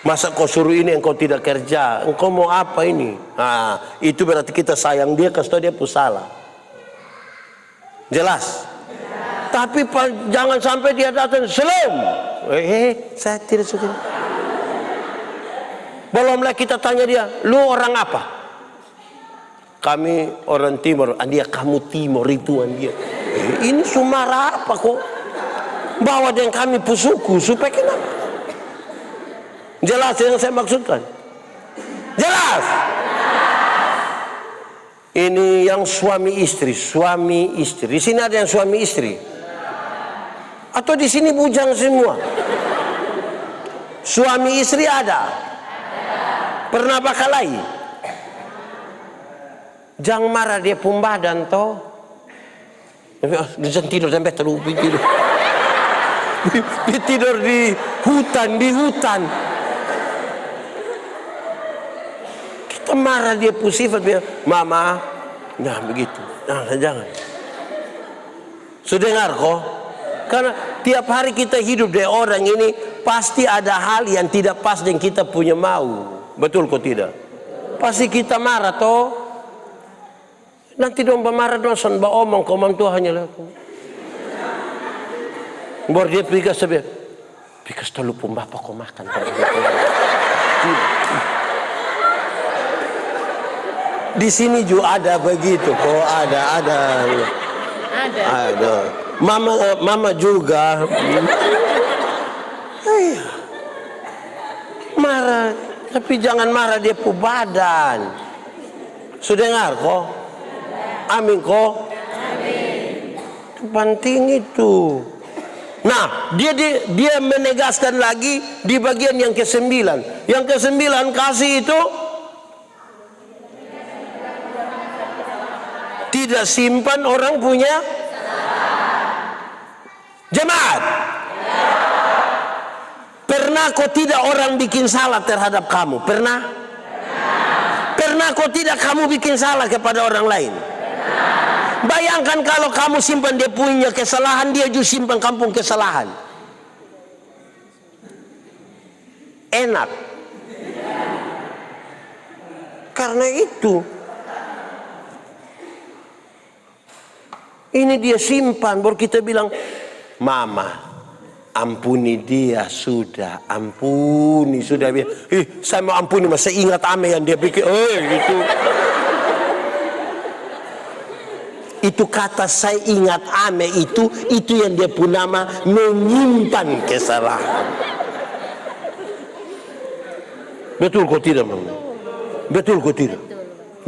Masa kau suruh ini engkau tidak kerja? Engkau mau apa ini? Nah, itu berarti kita sayang dia, kasih tahu dia pu salah. Jelas? Tapi jangan sampai dia datang selum. Saya tidak suka. Belumlah kita tanya dia, lu orang apa? Kami orang timur. Dia kamu timur itu dia. Ini sumara apa kok? Bawa dengan kami pusuku supaya kenapa? Jelas yang saya maksudkan? Jelas? Ini yang suami istri. Di sini ada yang suami istri. Atau di sini bujang semua? Suami istri ada. Pernah bakalai? Jangan marah dia pumbadan toh. Dia tidur sampai terlalu tidur. Dia tidur di hutan. Kita marah dia pusifat dia, mama. Nah begitu. Nah jangan. Sudah dengar kok? Karena tiap hari kita hidup dari orang ini pasti ada hal yang tidak pas dengan kita punya mau. Betul kok tidak? Pasti kita marah toh. Nanti dong marah dong son ba omong komam Tuhannya lah. Baru dia pikas saja. Pikas terlalu pun bapak kau makan. Di sini juga ada begitu kok, ada. Mama juga. Marah. Tapi jangan marah dia pu badan. Sudah dengar kok? Amin kok? Amin. Itu penting itu. Nah, dia menegaskan lagi di bagian yang ke-9. Yang ke-9 kasih itu tidak simpan orang punya Jemaat, pernah kau tidak orang bikin salah terhadap kamu? Pernah? Pernah kau tidak kamu bikin salah kepada orang lain? Bayangkan kalau kamu simpan dia punya kesalahan, dia juga simpan kampung kesalahan. Enak. Karena itu, ini dia simpan, baru kita bilang, Mama, ampuni dia sudah, ampuni sudah. Saya mau ampuni, mas saya ingat ame yang dia bikin. Gitu. Itu kata saya ingat ame itu yang dia pun nama menyimpan kesalahan. Betul kok tidak, Mama? Betul kok tidak?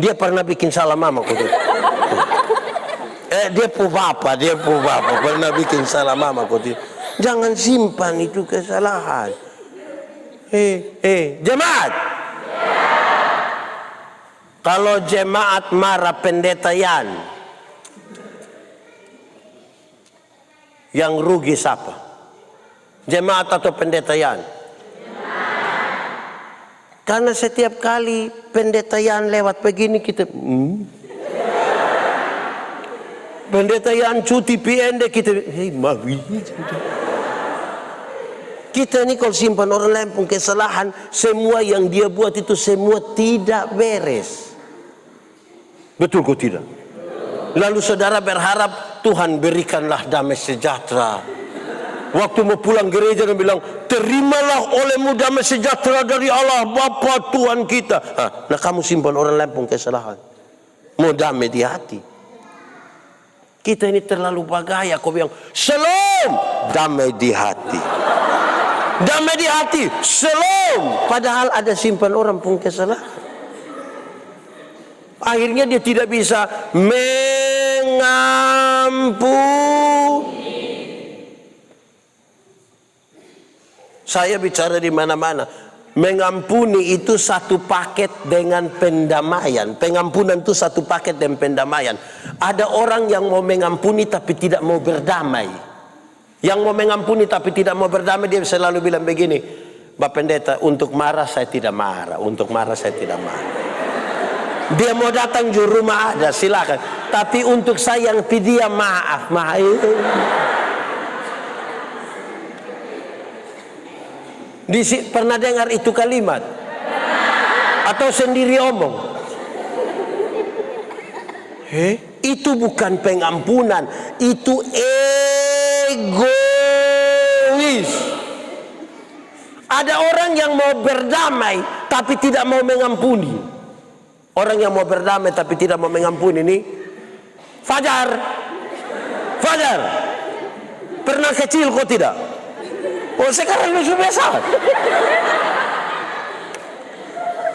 Dia pernah bikin salah Mama kok tidak? Dia pu bapak pernah bikin salah Mama kok tidak? Jangan simpan itu kesalahan. Jemaat. Kalau jemaat marah pendeta yang rugi siapa? Jemaat atau pendeta Yan? Karena setiap kali pendeta Yan lewat begini kita pendeta Yan cuti PND kita kita ini kalau simpan orang lain pun kesalahan, semua yang dia buat itu semua tidak beres. Betul kok tidak? Lalu saudara berharap Tuhan berikanlah damai sejahtera. Waktu mau pulang gereja dia bilang, terimalah olehmu damai sejahtera dari Allah Bapa Tuhan kita. Nah kamu simpan orang lain pun kesalahan. Mau damai di hati. Kita ini terlalu bagaya. Kau bilang, Shalom, damai di hati. Damai di hati, Shalom. Padahal ada simpan orang pun kesalahan. Akhirnya dia tidak bisa mengampuni. Saya bicara di mana-mana. Mengampuni itu satu paket dengan pendamaian. Pengampunan itu satu paket dengan pendamaian. Ada orang yang mau mengampuni tapi tidak mau berdamai. Yang mau mengampuni tapi tidak mau berdamai, dia selalu bilang begini, Bapak Pendeta, untuk marah saya tidak marah, untuk marah saya tidak marah. Dia mau datang di rumah ada, silakan. Tapi untuk saya yang dia maaf. Pernah dengar itu kalimat? Atau sendiri omong? Itu bukan pengampunan, itu egois. Ada orang yang mau berdamai tapi tidak mau mengampuni. Orang yang mau berdamai tapi tidak mau mengampuni ini Fajar. Pernah kecil kok tidak? Oh sekarang sudah biasa.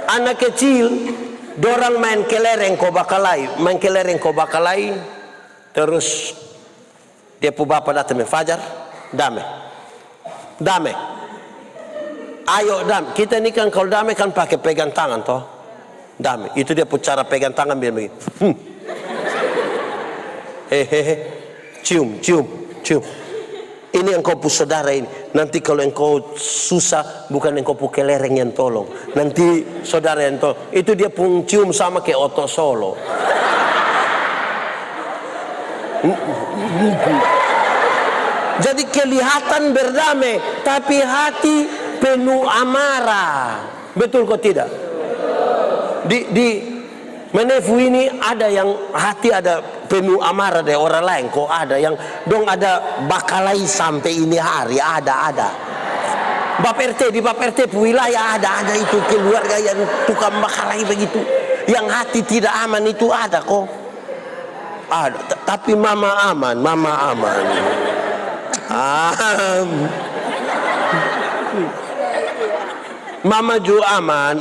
Anak kecil dorang main kelereng ko bakalai, terus dia pu bapak datang Fajar, damai. Ayo damai. Kita ini kan kalau damai kan pakai pegang tangan toh. Damai. Itu dia pun cara pegang tangan biar begini. Cium. Ini engkau pu saudara ini. Nanti kalau engkau susah, bukan engkau pu kelereng yang tolong. Nanti saudara yang tolong. Itu dia pun cium sama kayak Oto Solo. Jadi kelihatan berdamai, tapi hati penuh amarah. Betul kok tidak? Di Menefu ini ada yang hati ada penuh amarah dari orang lain. Kok ada yang dong ada bakalai sampai ini hari ada. Di Bap RT wilayah ada itu keluarga yang tukang bakalai begitu. Yang hati tidak aman itu ada kok. Ada. Tapi mama aman. Mama Jo aman.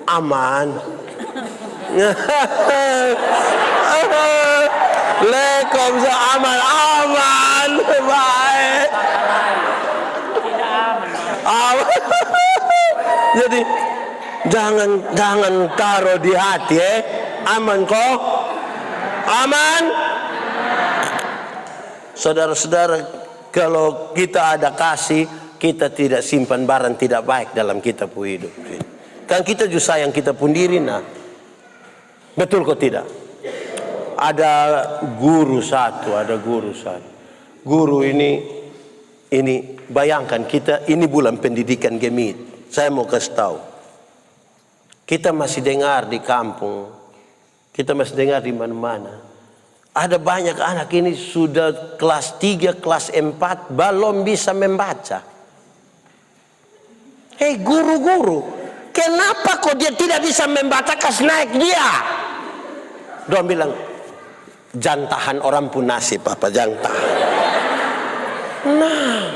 Aman. Lekom aman. Baik. Aman. Jadi jangan taruh di hati Aman kok? Aman. Saudara-saudara, kalau kita ada kasih, kita tidak simpan barang tidak baik dalam kita punya hidup. Kan kita juga sayang kita pun diri, nah. Betul kok tidak? Ada guru satu. Guru ini bayangkan kita, ini bulan pendidikan Gemit. Saya mau kasih tahu. Kita masih dengar di kampung, kita masih dengar di mana-mana. Ada banyak anak ini sudah kelas 3, kelas 4 belum bisa membaca. Hei guru-guru, kenapa kok dia tidak bisa membaca? Kasih naik dia. Dia bilang, jantahan orang pun nasib apa jantahan. Nah,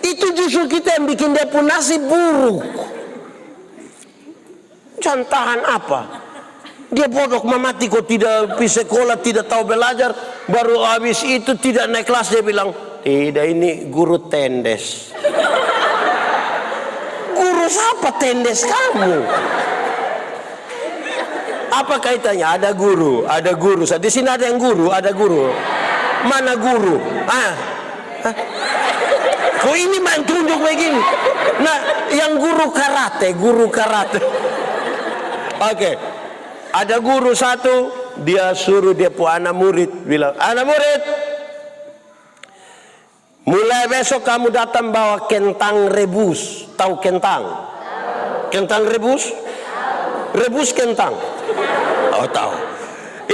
itu justru kita yang bikin dia pun nasib buruk. Jantahan apa? Dia bodoh mati kok tidak bisa sekolah, tidak tahu belajar. Baru habis itu tidak naik kelas, dia bilang, tidak, ini guru tendes. Guru siapa tendes kamu? Apa kaitannya? Ada guru. Di sini ada yang guru, ada guru. Mana guru? Kok ini main tunjuk begini? Nah, yang guru karate. Oke. Ada guru satu, dia suruh dia pu anak murid, bilang, anak murid, mulai besok kamu datang bawa kentang rebus. Tahu kentang? Kentang rebus? Rebus kentang. Oh tahu.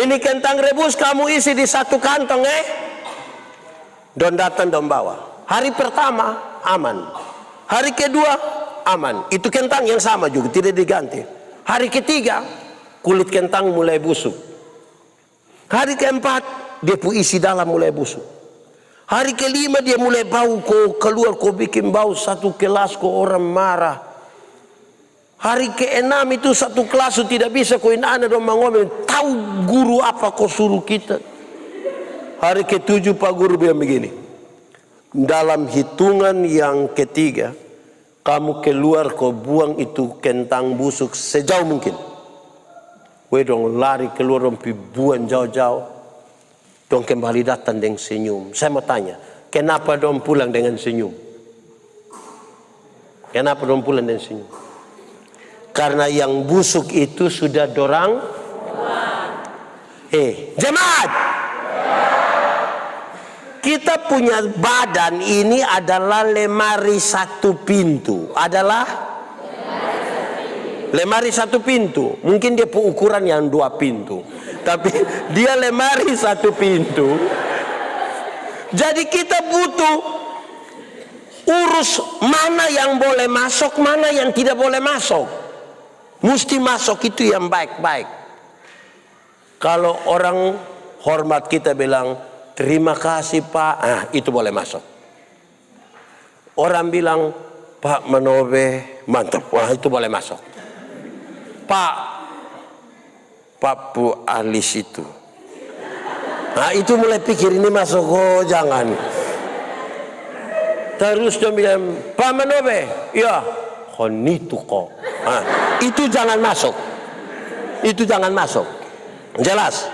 Ini kentang rebus kamu isi di satu kantong, Don datang don bawa. Hari pertama aman. Hari kedua aman. Itu kentang yang sama juga, tidak diganti. Hari ketiga kulit kentang mulai busuk. Hari keempat dia pu isi dalam mulai busuk. Hari kelima dia mulai bau, kok keluar, kok bikin bau satu kelas, kok orang marah. Hari keenam itu satu kelas tidak bisa, kok anak dong ngomong, tahu guru apa kok suruh kita. Hari ketujuh pak guru bilang begini, dalam hitungan yang ketiga kamu keluar, kok buang itu kentang busuk sejauh mungkin. Gue dong lari keluar, dong buang jauh-jauh, dong kembali datang dengan senyum. Saya mau tanya, kenapa dong pulang dengan senyum? Kenapa dong pulang dengan senyum? Karena yang busuk itu sudah dorang. Jemaat, kita punya badan ini adalah lemari satu pintu. Lemari satu pintu. Mungkin dia ukuran yang 2 pintu, tapi dia lemari satu pintu. Jadi kita butuh urus mana yang boleh masuk, mana yang tidak boleh masuk. Mesti masuk itu yang baik-baik. Kalau orang hormat kita bilang, terima kasih Pak, itu boleh masuk. Orang bilang, Pak Manobe, mantap, itu boleh masuk. Pak Bu Alis itu. Nah itu mulai pikir ini masuk, oh jangan. Terus dia bilang, Pak Manobe, ya, itu kok. Nah, itu jangan masuk. Itu jangan masuk. Jelas.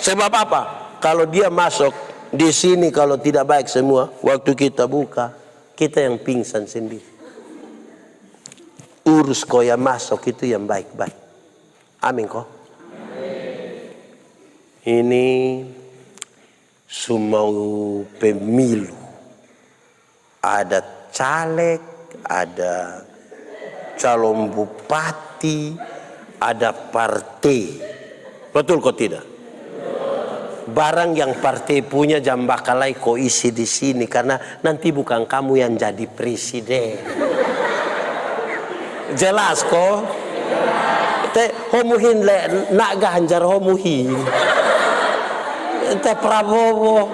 Sebab apa? Kalau dia masuk di sini, kalau tidak baik semua, waktu kita buka, kita yang pingsan sendiri. Urus kau yang masuk itu yang baik-baik. Amin kok. Ini semua pemilu. Ada caleg, ada calon bupati, ada partai. Betul kok tidak? Barang yang partai punya jambakalai kau isi di sini, karena nanti bukan kamu yang jadi presiden. Jelas kok? Te homuhin le nak Ganjar homuhin. Te Prabowo,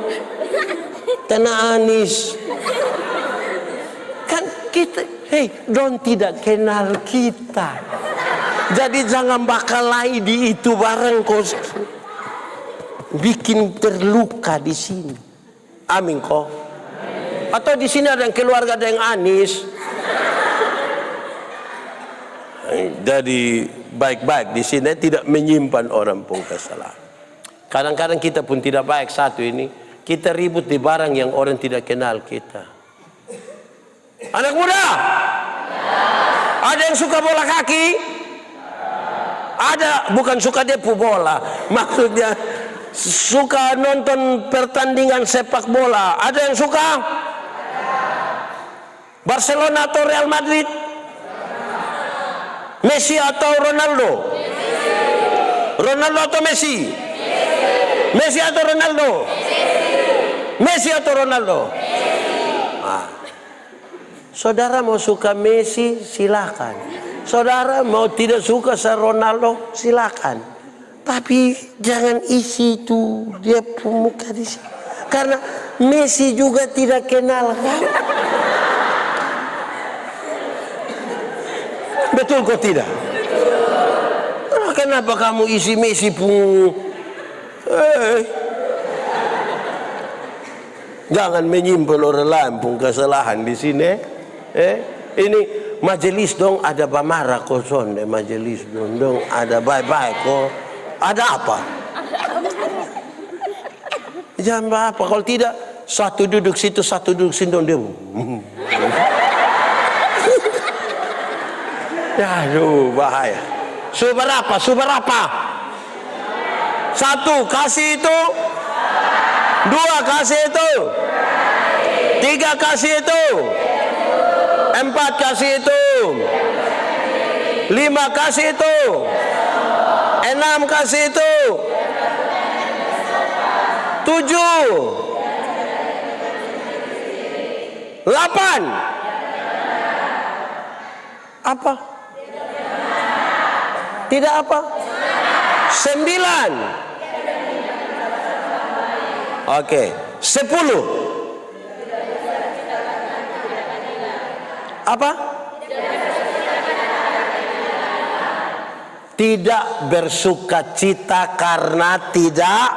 te Anies. Kan kita, don tidak kenal kita. Jadi jangan bakalai di itu bareng kok. Bikin terluka di sini. Amin kok. Atau di sini ada yang keluarga, ada yang Anies. Jadi baik-baik di sini tidak menyimpan orang pun kesalahan. Kadang-kadang kita pun tidak baik satu ini. Kita ribut di barang yang orang tidak kenal kita. Anak muda, ada yang suka bola kaki? Ada, bukan suka depu bola. Maksudnya suka nonton pertandingan sepak bola. Ada yang suka? Barcelona atau Real Madrid? Messi atau Ronaldo? Ronaldo atau Messi? Messi atau Ronaldo? Messi atau Ronaldo? Saudara mau suka Messi, silakan. Saudara mau tidak suka sama Ronaldo, silakan. Tapi jangan isi itu dia muka di sini. Karena Messi juga tidak kenal kan? Betul kok tidak? Kenapa kamu isi Messi pun? Jangan menyimpan orang lain pun kesalahan di sini. Ini majelis dong ada bamara koson deh majelis dong ada bye-bye kok. Ada apa? Jangan apa kalau tidak satu duduk situ satu duduk sini dong dia. Aduh bahaya. Seberapa? Satu kasih itu, dua kasih itu, tiga kasih itu, empat kasih itu, lima kasih itu, enam kasih itu, tujuh, 8. Apa? Tidak apa? 9. Oke, 10. Apa? Tidak bersukacita karena tidak.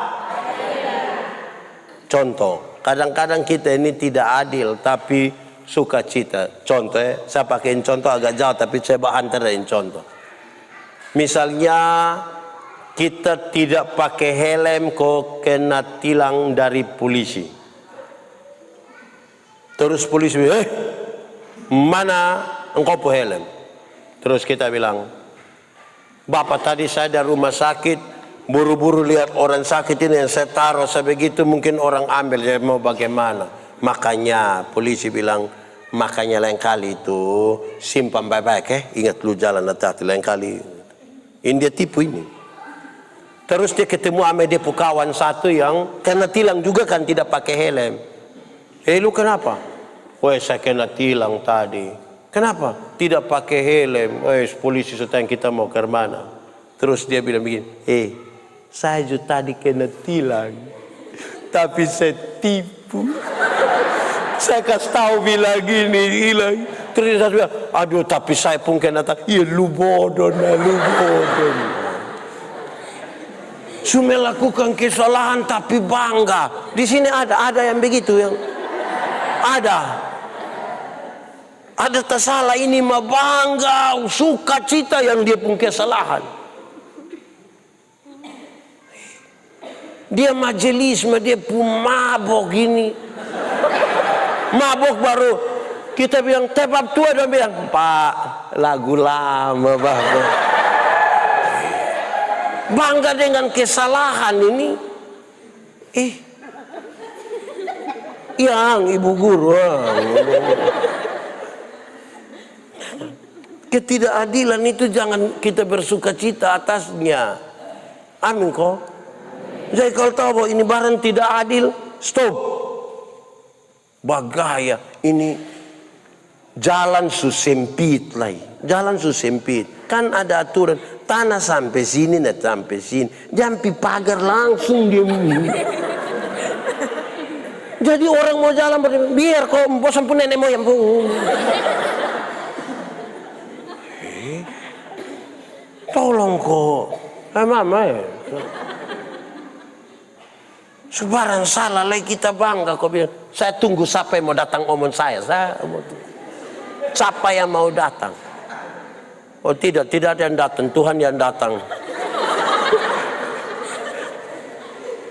Contoh, kadang-kadang kita ini tidak adil tapi sukacita. Contoh saya pakaiin contoh agak jauh tapi coba antarain contoh. Misalnya kita tidak pakai helm kok kena tilang dari polisi. Terus polisi bilang, mana engkau po helm? Terus kita bilang, Bapak tadi saya dari rumah sakit, buru-buru lihat orang sakit ini yang saya taruh sebegitu mungkin orang ambil, saya mau bagaimana? Makanya polisi bilang, makanya lain kali itu simpan baik-baik ingat lu jalan hati-hati lain kali. Ini dia tipu ini. Terus dia ketemu sama dia kawan satu yang kena tilang juga kan tidak pakai helm. Lu kenapa? Weh saya kena tilang tadi. Kenapa? Tidak pakai helm. Polisi setang kita mau ke mana? Terus dia bilang begini, saya juga tadi kena tilang. Tapi saya tipu. Saya kasih tahu bilang gini, hilang. Terus saya bilang, aduh tapi saya pun kena tak. Ya lu bodoh. Cuma lakukan kesalahan tapi bangga. Di sini ada yang begitu yang ada tersalah ini mah bangga, sukacita yang dia pun kesalahan. Dia majelis mah dia pun mabok gini. Mabok baru kita bilang tebab tua dan bilang Pak lagu lama Bapak. Bangga dengan kesalahan ini. Yang ibu guru. Ketidakadilan itu jangan kita bersukacita atasnya. Amin kok. Jadi kalau tahu bahwa ini barang tidak adil, stop. Bagaya ini jalan susempit lagi. Jalan susempit. Kan ada aturan tanah sampai sini, net sampai sini. Jampi pagar langsung dia. Jadi orang mau jalan biar kok bosan pun nenek moyang pun. Tolong kok. Mama ya. Sebarang salah lagi kita bangga kok bilang. Saya tunggu siapa yang mau datang omong saya. Siapa yang mau datang? Oh tidak ada yang datang. Tuhan yang datang.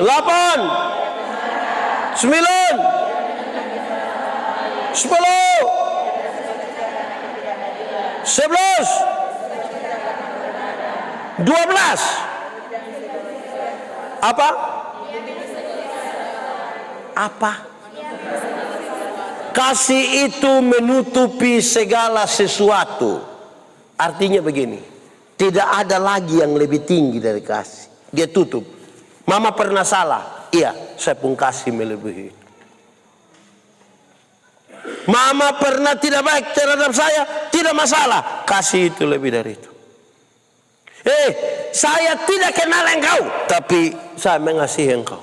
8, 9, 10, 11, 12. Apa? Apa? Kasih itu menutupi segala sesuatu. Artinya begini, tidak ada lagi yang lebih tinggi dari kasih. Dia tutup. Mama pernah salah, iya, saya pun kasih melebihi. Mama pernah tidak baik terhadap saya, tidak masalah, kasih itu lebih dari itu. Saya tidak kenal engkau, tapi saya mengasihi engkau.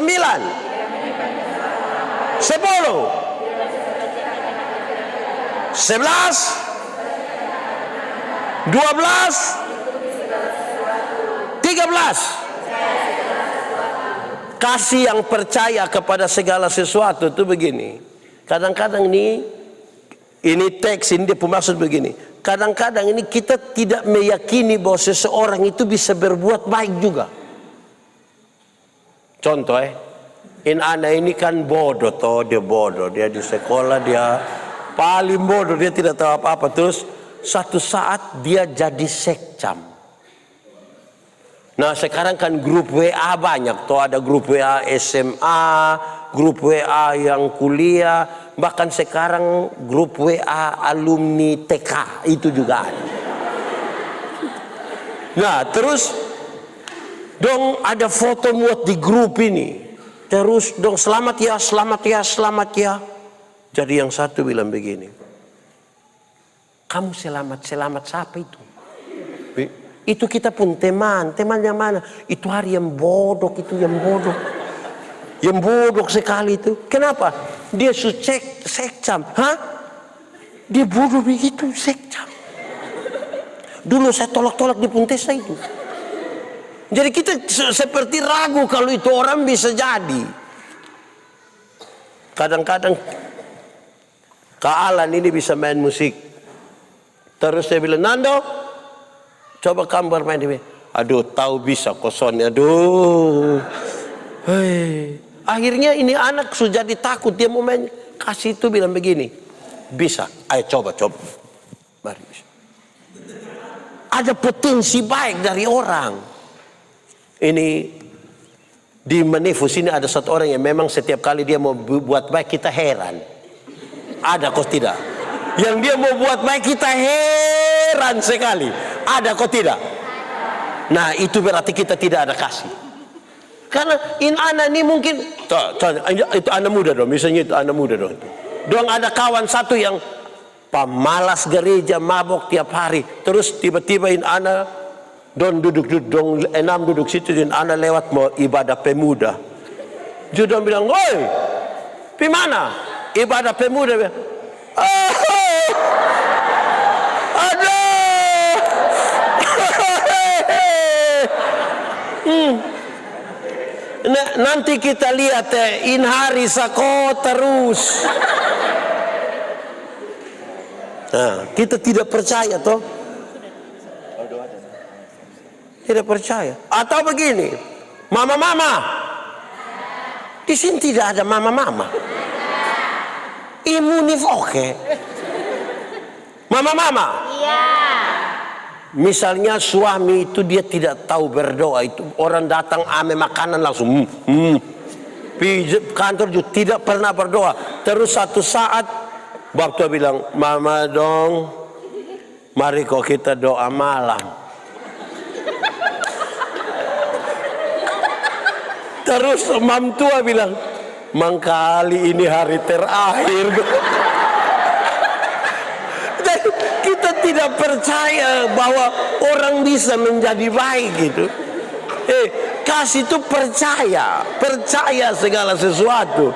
10, 11, 12, 13. Kasih yang percaya kepada segala sesuatu itu begini. Kadang-kadang ini teks ini dia bermaksud begini. Kadang-kadang ini kita tidak meyakini bahwa seseorang itu bisa berbuat baik juga. Contoh anak ini kan bodoh toh, dia bodoh, dia di sekolah dia paling bodoh, dia tidak tahu apa-apa. Terus satu saat dia jadi sekcam. Nah sekarang kan grup WA banyak toh, ada grup WA SMA, grup WA yang kuliah, bahkan sekarang grup WA alumni TK itu juga ada. Nah terus dong ada foto muat di grup ini, terus dong selamat ya, selamat ya, selamat ya. Jadi yang satu bilang begini, kamu selamat siapa itu? Itu kita pun teman yang mana? Itu hari yang bodoh, itu yang bodoh. Yang bodoh sekali itu. Kenapa? Dia sekcam. Hah? Dia bodoh begitu, sekcam. Dulu saya tolak-tolak di Puntesa itu. Jadi kita seperti ragu kalau itu orang bisa jadi. Kadang-kadang Kak Alan ini bisa main musik. Terus saya bilang, Nando, coba kamu bermain di sini. Aduh, tahu bisa kosonnya. Aduh. Hei. Akhirnya ini anak sudah ditakut, dia mau main. Kasih itu bilang begini, bisa. Ayo coba. Mari. Ada potensi baik dari orang. Ini di Manifus ini ada satu orang yang memang setiap kali dia mau buat baik kita heran. Ada kok tidak? Yang dia mau buat baik kita heran sekali. Ada kok tidak? Nah itu berarti kita tidak ada kasih. Karena anak ini mungkin itu anak muda dong. Misalnya itu anak muda dong. Dong ada kawan satu yang pemalas gereja, mabok tiap hari. Terus tiba-tiba anak duduk enam duduk situ, dan anak lewat mau ibadah pemuda. Dia bilang, woi, gimana? Ibadah pemuda. Nanti kita lihat in hari sako terus. Nah, kita tidak percaya toh. Tidak percaya. Atau begini, mama. Di sini tidak ada mama. Imunif oke. Mama. Iya. Misalnya suami itu dia tidak tahu berdoa, itu orang datang ame makanan langsung Pijat kantor juga tidak pernah berdoa. Terus satu saat waktu bilang, mama dong, mari kok kita doa malam. Terus mam tua bilang, mangkali ini hari terakhir. Kita tidak percaya bahwa orang bisa menjadi baik gitu. Kasih itu percaya segala sesuatu.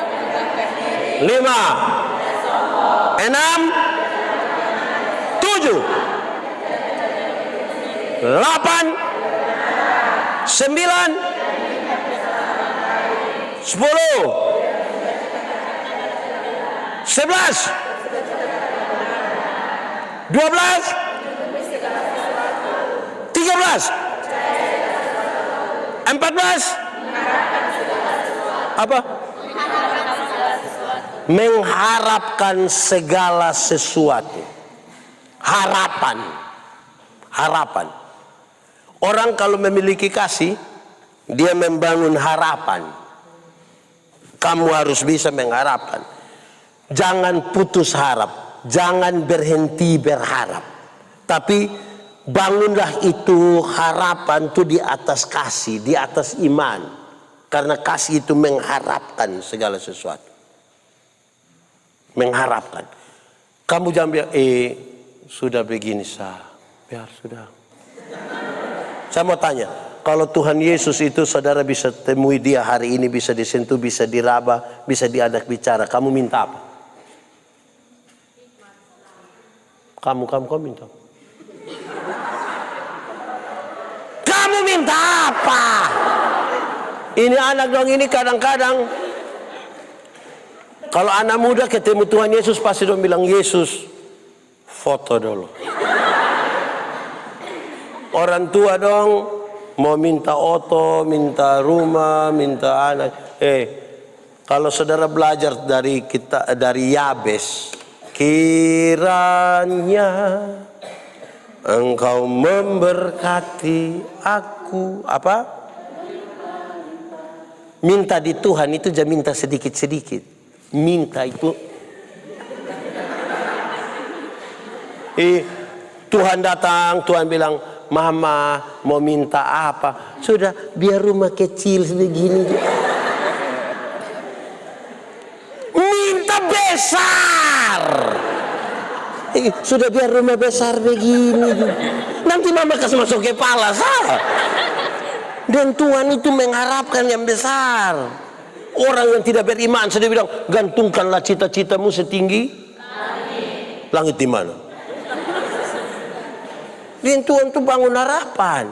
5, 6, 7, 8, 9, 10, 11, 12, 13, 14, apa? Mengharapkan segala sesuatu. Harapan. Harapan. Orang kalau memiliki kasih, dia membangun harapan. Kamu harus bisa mengharapkan. Jangan putus harap. Jangan berhenti berharap. Tapi bangunlah itu harapan itu di atas kasih, di atas iman. Karena kasih itu mengharapkan segala sesuatu. Mengharapkan. Kamu jangan bilang, sudah begini biar sudah. Saya mau tanya, kalau Tuhan Yesus itu saudara bisa temui dia hari ini, bisa disentuh, bisa diraba, bisa diajak bicara, kamu minta apa? Kamu minta. Kamu minta apa? Ini anak dong, ini kadang-kadang kalau anak muda ketemu Tuhan Yesus pasti dong bilang, Yesus foto dulu. Orang tua dong mau minta oto, minta rumah, minta anak. Kalau saudara belajar dari Yabes, kiranya Engkau memberkati aku, apa? Minta di Tuhan itu jangan minta sedikit-sedikit. Minta itu. Tuhan datang, Tuhan bilang, Mama mau minta apa? Sudah, biar rumah kecil begini. Minta besar. Sudah biar rumah besar begini. Nanti Mama kasih masuk kepala saya. Dan Tuhan itu mengharapkan yang besar. Orang yang tidak beriman, saya bilang, gantungkanlah cita-citamu setinggi langit di mana? Dan Tuhan itu bangun harapan.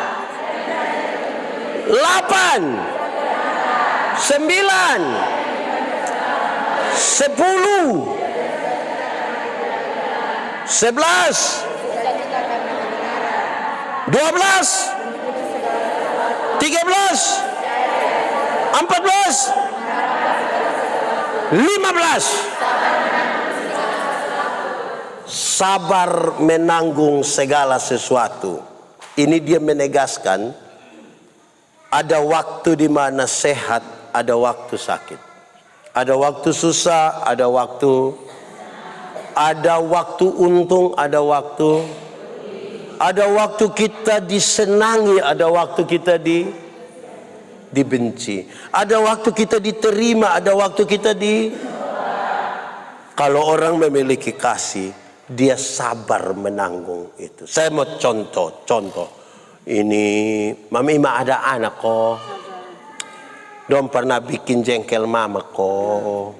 8, 9, 10, 11, 12, 13, 14, 15. Sabar menanggung segala sesuatu. Ini dia menegaskan ada waktu di mana sehat, ada waktu sakit. Ada waktu susah, ada waktu untung, ada waktu kita disenangi, ada waktu kita dibenci. Ada waktu kita diterima, ada waktu kita Kalau orang memiliki kasih, dia sabar menanggung itu. Saya mau contoh. Ini Mami ada anak kok. Dong pernah bikin jengkel mama kok.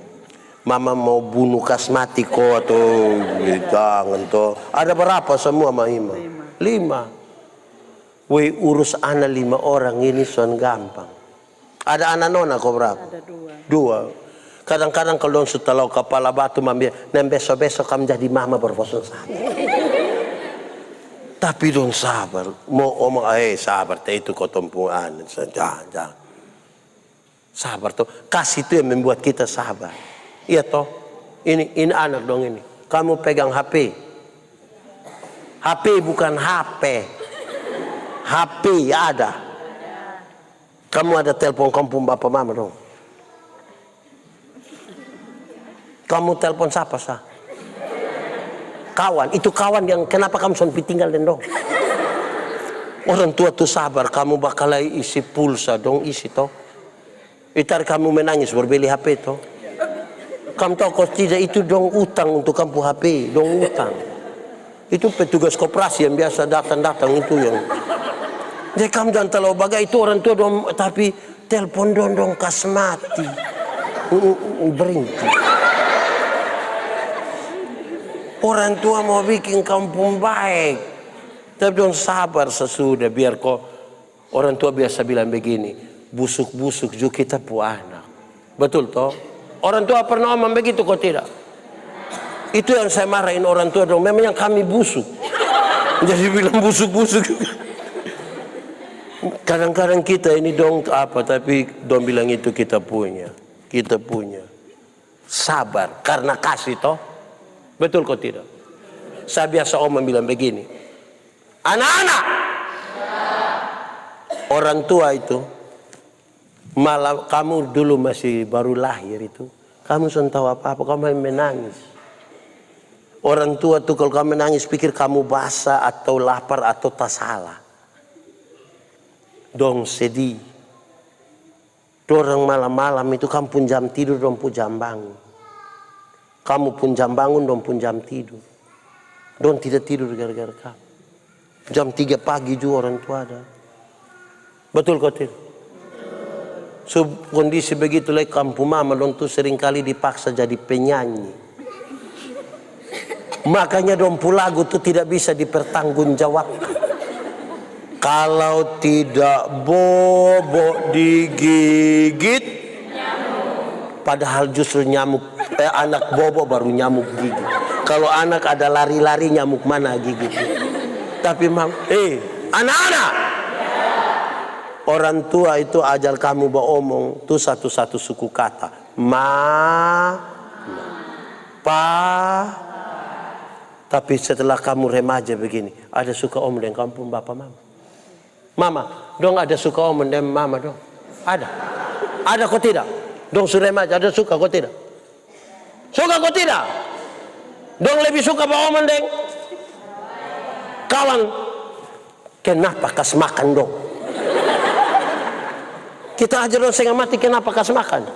Mama mau bunuh kasmati kok tuh. Jangan tuh. Ada berapa semua Mama? 5. Woi urus anak 5 orang ini son gampang. Ada anak nona kok berapa? Ada 2. Kadang-kadang kalau setelah kepala batu mami, dan besok-besok kamu jadi mama berbosan sakit. Tapi dong sabar, mau omong sabar, itu kau tumpuan, jangan. Sabar tuh, kasih itu yang membuat kita sabar. Iya toh, ini anak dong ini. Kamu pegang HP, HP bukan HP, HP ada. Kamu ada telepon kampung bapak mama dong. Kamu telepon siapa sah? Kawan, itu kawan yang kenapa kamu sampai tinggal dong? Orang tua tuh sabar, kamu bakal isi pulsa dong, isi toh. Itar kamu menangis berbeli HP toh. Kamu tahu kok tidak itu dong utang untuk kamu HP, dong utang. Itu petugas koperasi yang biasa datang itu yang. Jadi kamu jangan terlalu bagai itu orang tua dong, tapi telepon dong kas mati. Berhenti. Orang tua mau bikin kampung baik, tapi dong sabar sesudah, biar kok orang tua biasa bilang begini, busuk-busuk juga kita pu anak. Betul toh? Orang tua pernah ngomong begitu kok tidak? Itu yang saya marahin orang tua dong, memang yang kami busuk. Jadi bilang busuk-busuk. Kadang-kadang kita ini dong apa, tapi dong bilang itu kita punya. Kita punya. Sabar, karena kasih toh. Betul kok tidak? Saya biasa omong bilang begini. Anak-anak. Orang tua itu, malah kamu dulu masih baru lahir itu. Kamu sudah tahu apa-apa, kamu menangis. Orang tua tuh kalau kamu menangis pikir kamu basah atau lapar atau tak salah. Dong sedih. Dorang malam-malam itu kamu pun jam tidur, dong pun jam bangun. Kamu pun jam bangun, dong pun jam tidur. Dong tidak tidur gara-gara kamu. Jam 3 pagi juga orang tua ada. Betul kok tidak? So, kondisi begitu lagi kampung mama dong tuh seringkali dipaksa jadi penyanyi. Makanya dong lagu tuh tidak bisa dipertanggungjawabkan. Kalau tidak bobo digigit, padahal justru nyamuk, anak bobo baru nyamuk gigit. Kalau anak ada lari-lari, nyamuk mana gigit. Tapi anak-anak, orang tua itu ajar kamu beromong tuh satu-satu suku kata, pa. Tapi setelah kamu remaja begini, ada suka omong dengan kampung bapak mama. Mama, dong ada suka omong dengan mama dong. Ada. Ada kok tidak? Dong sudah remaja, ada suka kok tidak? Suka kok tidak? Dong lebih suka beromong dengan kawan. Kenapa kas makan dong? Kita ajar dong setengah mati, kenapa kas makan?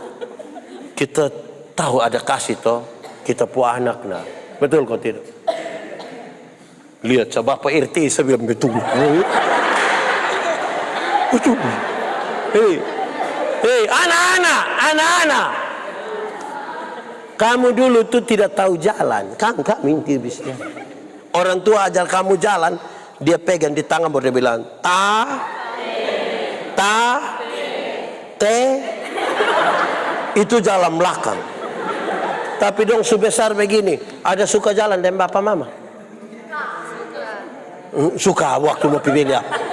Kita tahu ada kasih toh, kita punya anak nah. Betul kok tidak? Lihat coba Bapak RT saya bilang betul. Betul. Hei, anak-anak. Kamu dulu tuh tidak tahu jalan, kan kami bisa. Orang tua ajar kamu jalan, dia pegang di tangan baru dia bilang te. Itu jalan belakang. Tapi dong sebesar begini, ada suka jalan dengan bapak mama? Suka waktu mau pilih apa?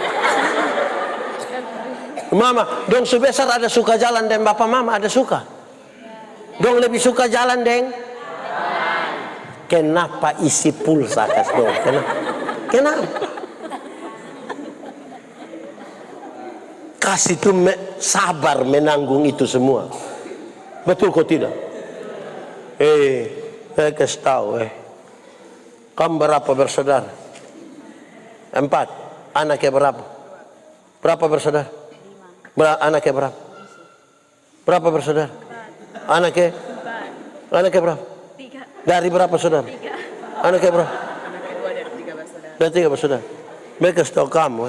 Mama, dong sebesar ada suka jalan dengan bapak mama, ada suka? Dong lebih suka jalan dengan? Kenapa isi pulsa kas dong? Kenapa? Kasih itu sabar menanggung itu semua. Betul kok tidak? Saya kasih tahu kamu berapa bersaudara? 4. Anaknya berapa? Berapa bersaudara? Anaknya berapa? Berapa bersaudara? Anaknya berapa? 3. Dari berapa saudara? 3. Anaknya berapa? Anaknya 2 dari 3 bersaudara. Dari 3 bersaudara. Mereka kasih tahu kamu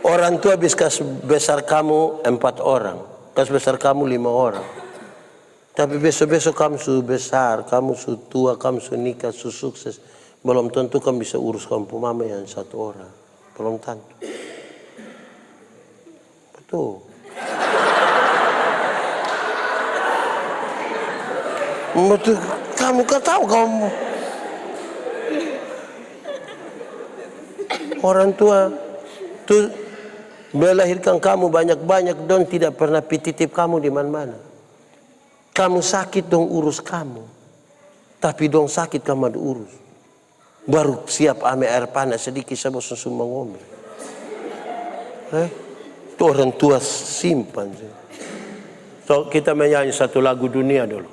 Orang tua bisa kasih besar kamu 4 orang, kasih besar kamu 5 orang. Tapi besok-besok kamu sudah besar, kamu sudah tua, kamu sudah nikah, sudah sukses. Belum tentu kamu bisa urus kampung mama yang 1 orang. Belum tentu. Betul. Betul. Kamu kan tahu kamu. Orang tua tuh melahirkan kamu banyak-banyak dan tidak pernah pititip kamu di mana-mana. Kamu sakit dong urus kamu. Tapi dong sakit kamu ada urus. Baru siap ame air panas sedikit saya bosan semua ngomel. Itu orang tua simpan. So, kita menyanyi satu lagu dunia dulu.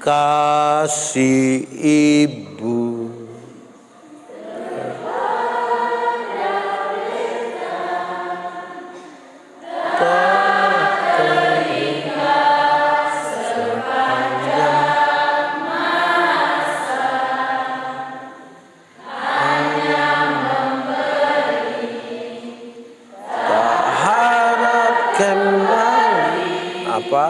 Kasih ibu kembali. Apa?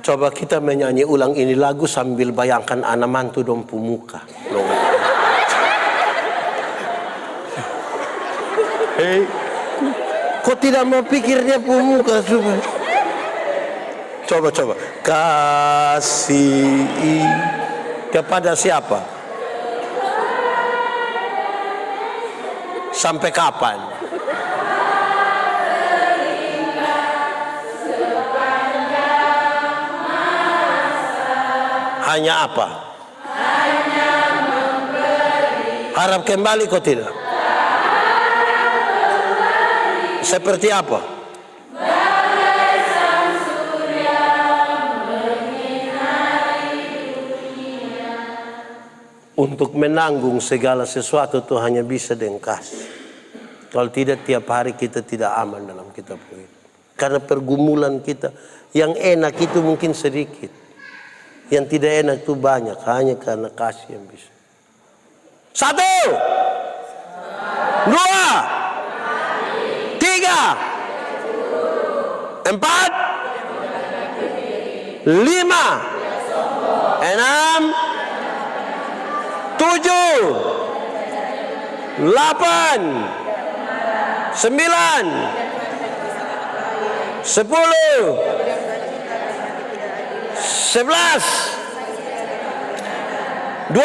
Coba kita menyanyi ulang ini lagu sambil bayangkan anak mantu dong pemuka. Hei, kok tidak mau pikirnya pemuka? Coba. Kasih kepada siapa? Sampai kapan? Hanya apa? Hanya memberi. Harap kembali kok tidak? Seperti apa? Bagai sang surya menyinari dunia. Untuk menanggung segala sesuatu itu hanya bisa dengan kasih. Kalau tidak tiap hari kita tidak aman dalam kitab ini. Karena pergumulan kita yang enak itu mungkin sedikit. Yang tidak enak itu banyak, hanya karena kasih yang bisa. 1, 2, 3, 4, 5, 6, 7, 8, 9, 10, 11, 12,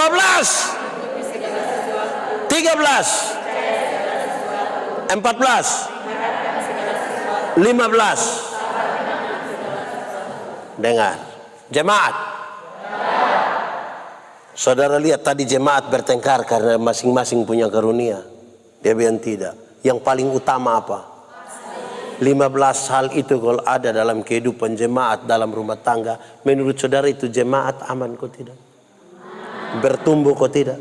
13, 14, 15. Dengar, jemaat. Saudara lihat tadi jemaat bertengkar karena masing-masing punya karunia. Dia bilang tidak. Yang paling utama apa? 15 hal itu kalau ada dalam kehidupan jemaat dalam rumah tangga, menurut saudara itu jemaat aman kok tidak? Bertumbuh kok tidak?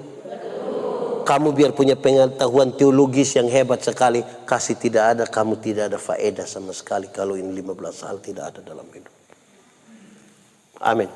Kamu biar punya pengetahuan teologis yang hebat sekali, kasih tidak ada, kamu tidak ada faedah sama sekali kalau ini 15 hal tidak ada dalam hidup. Amin.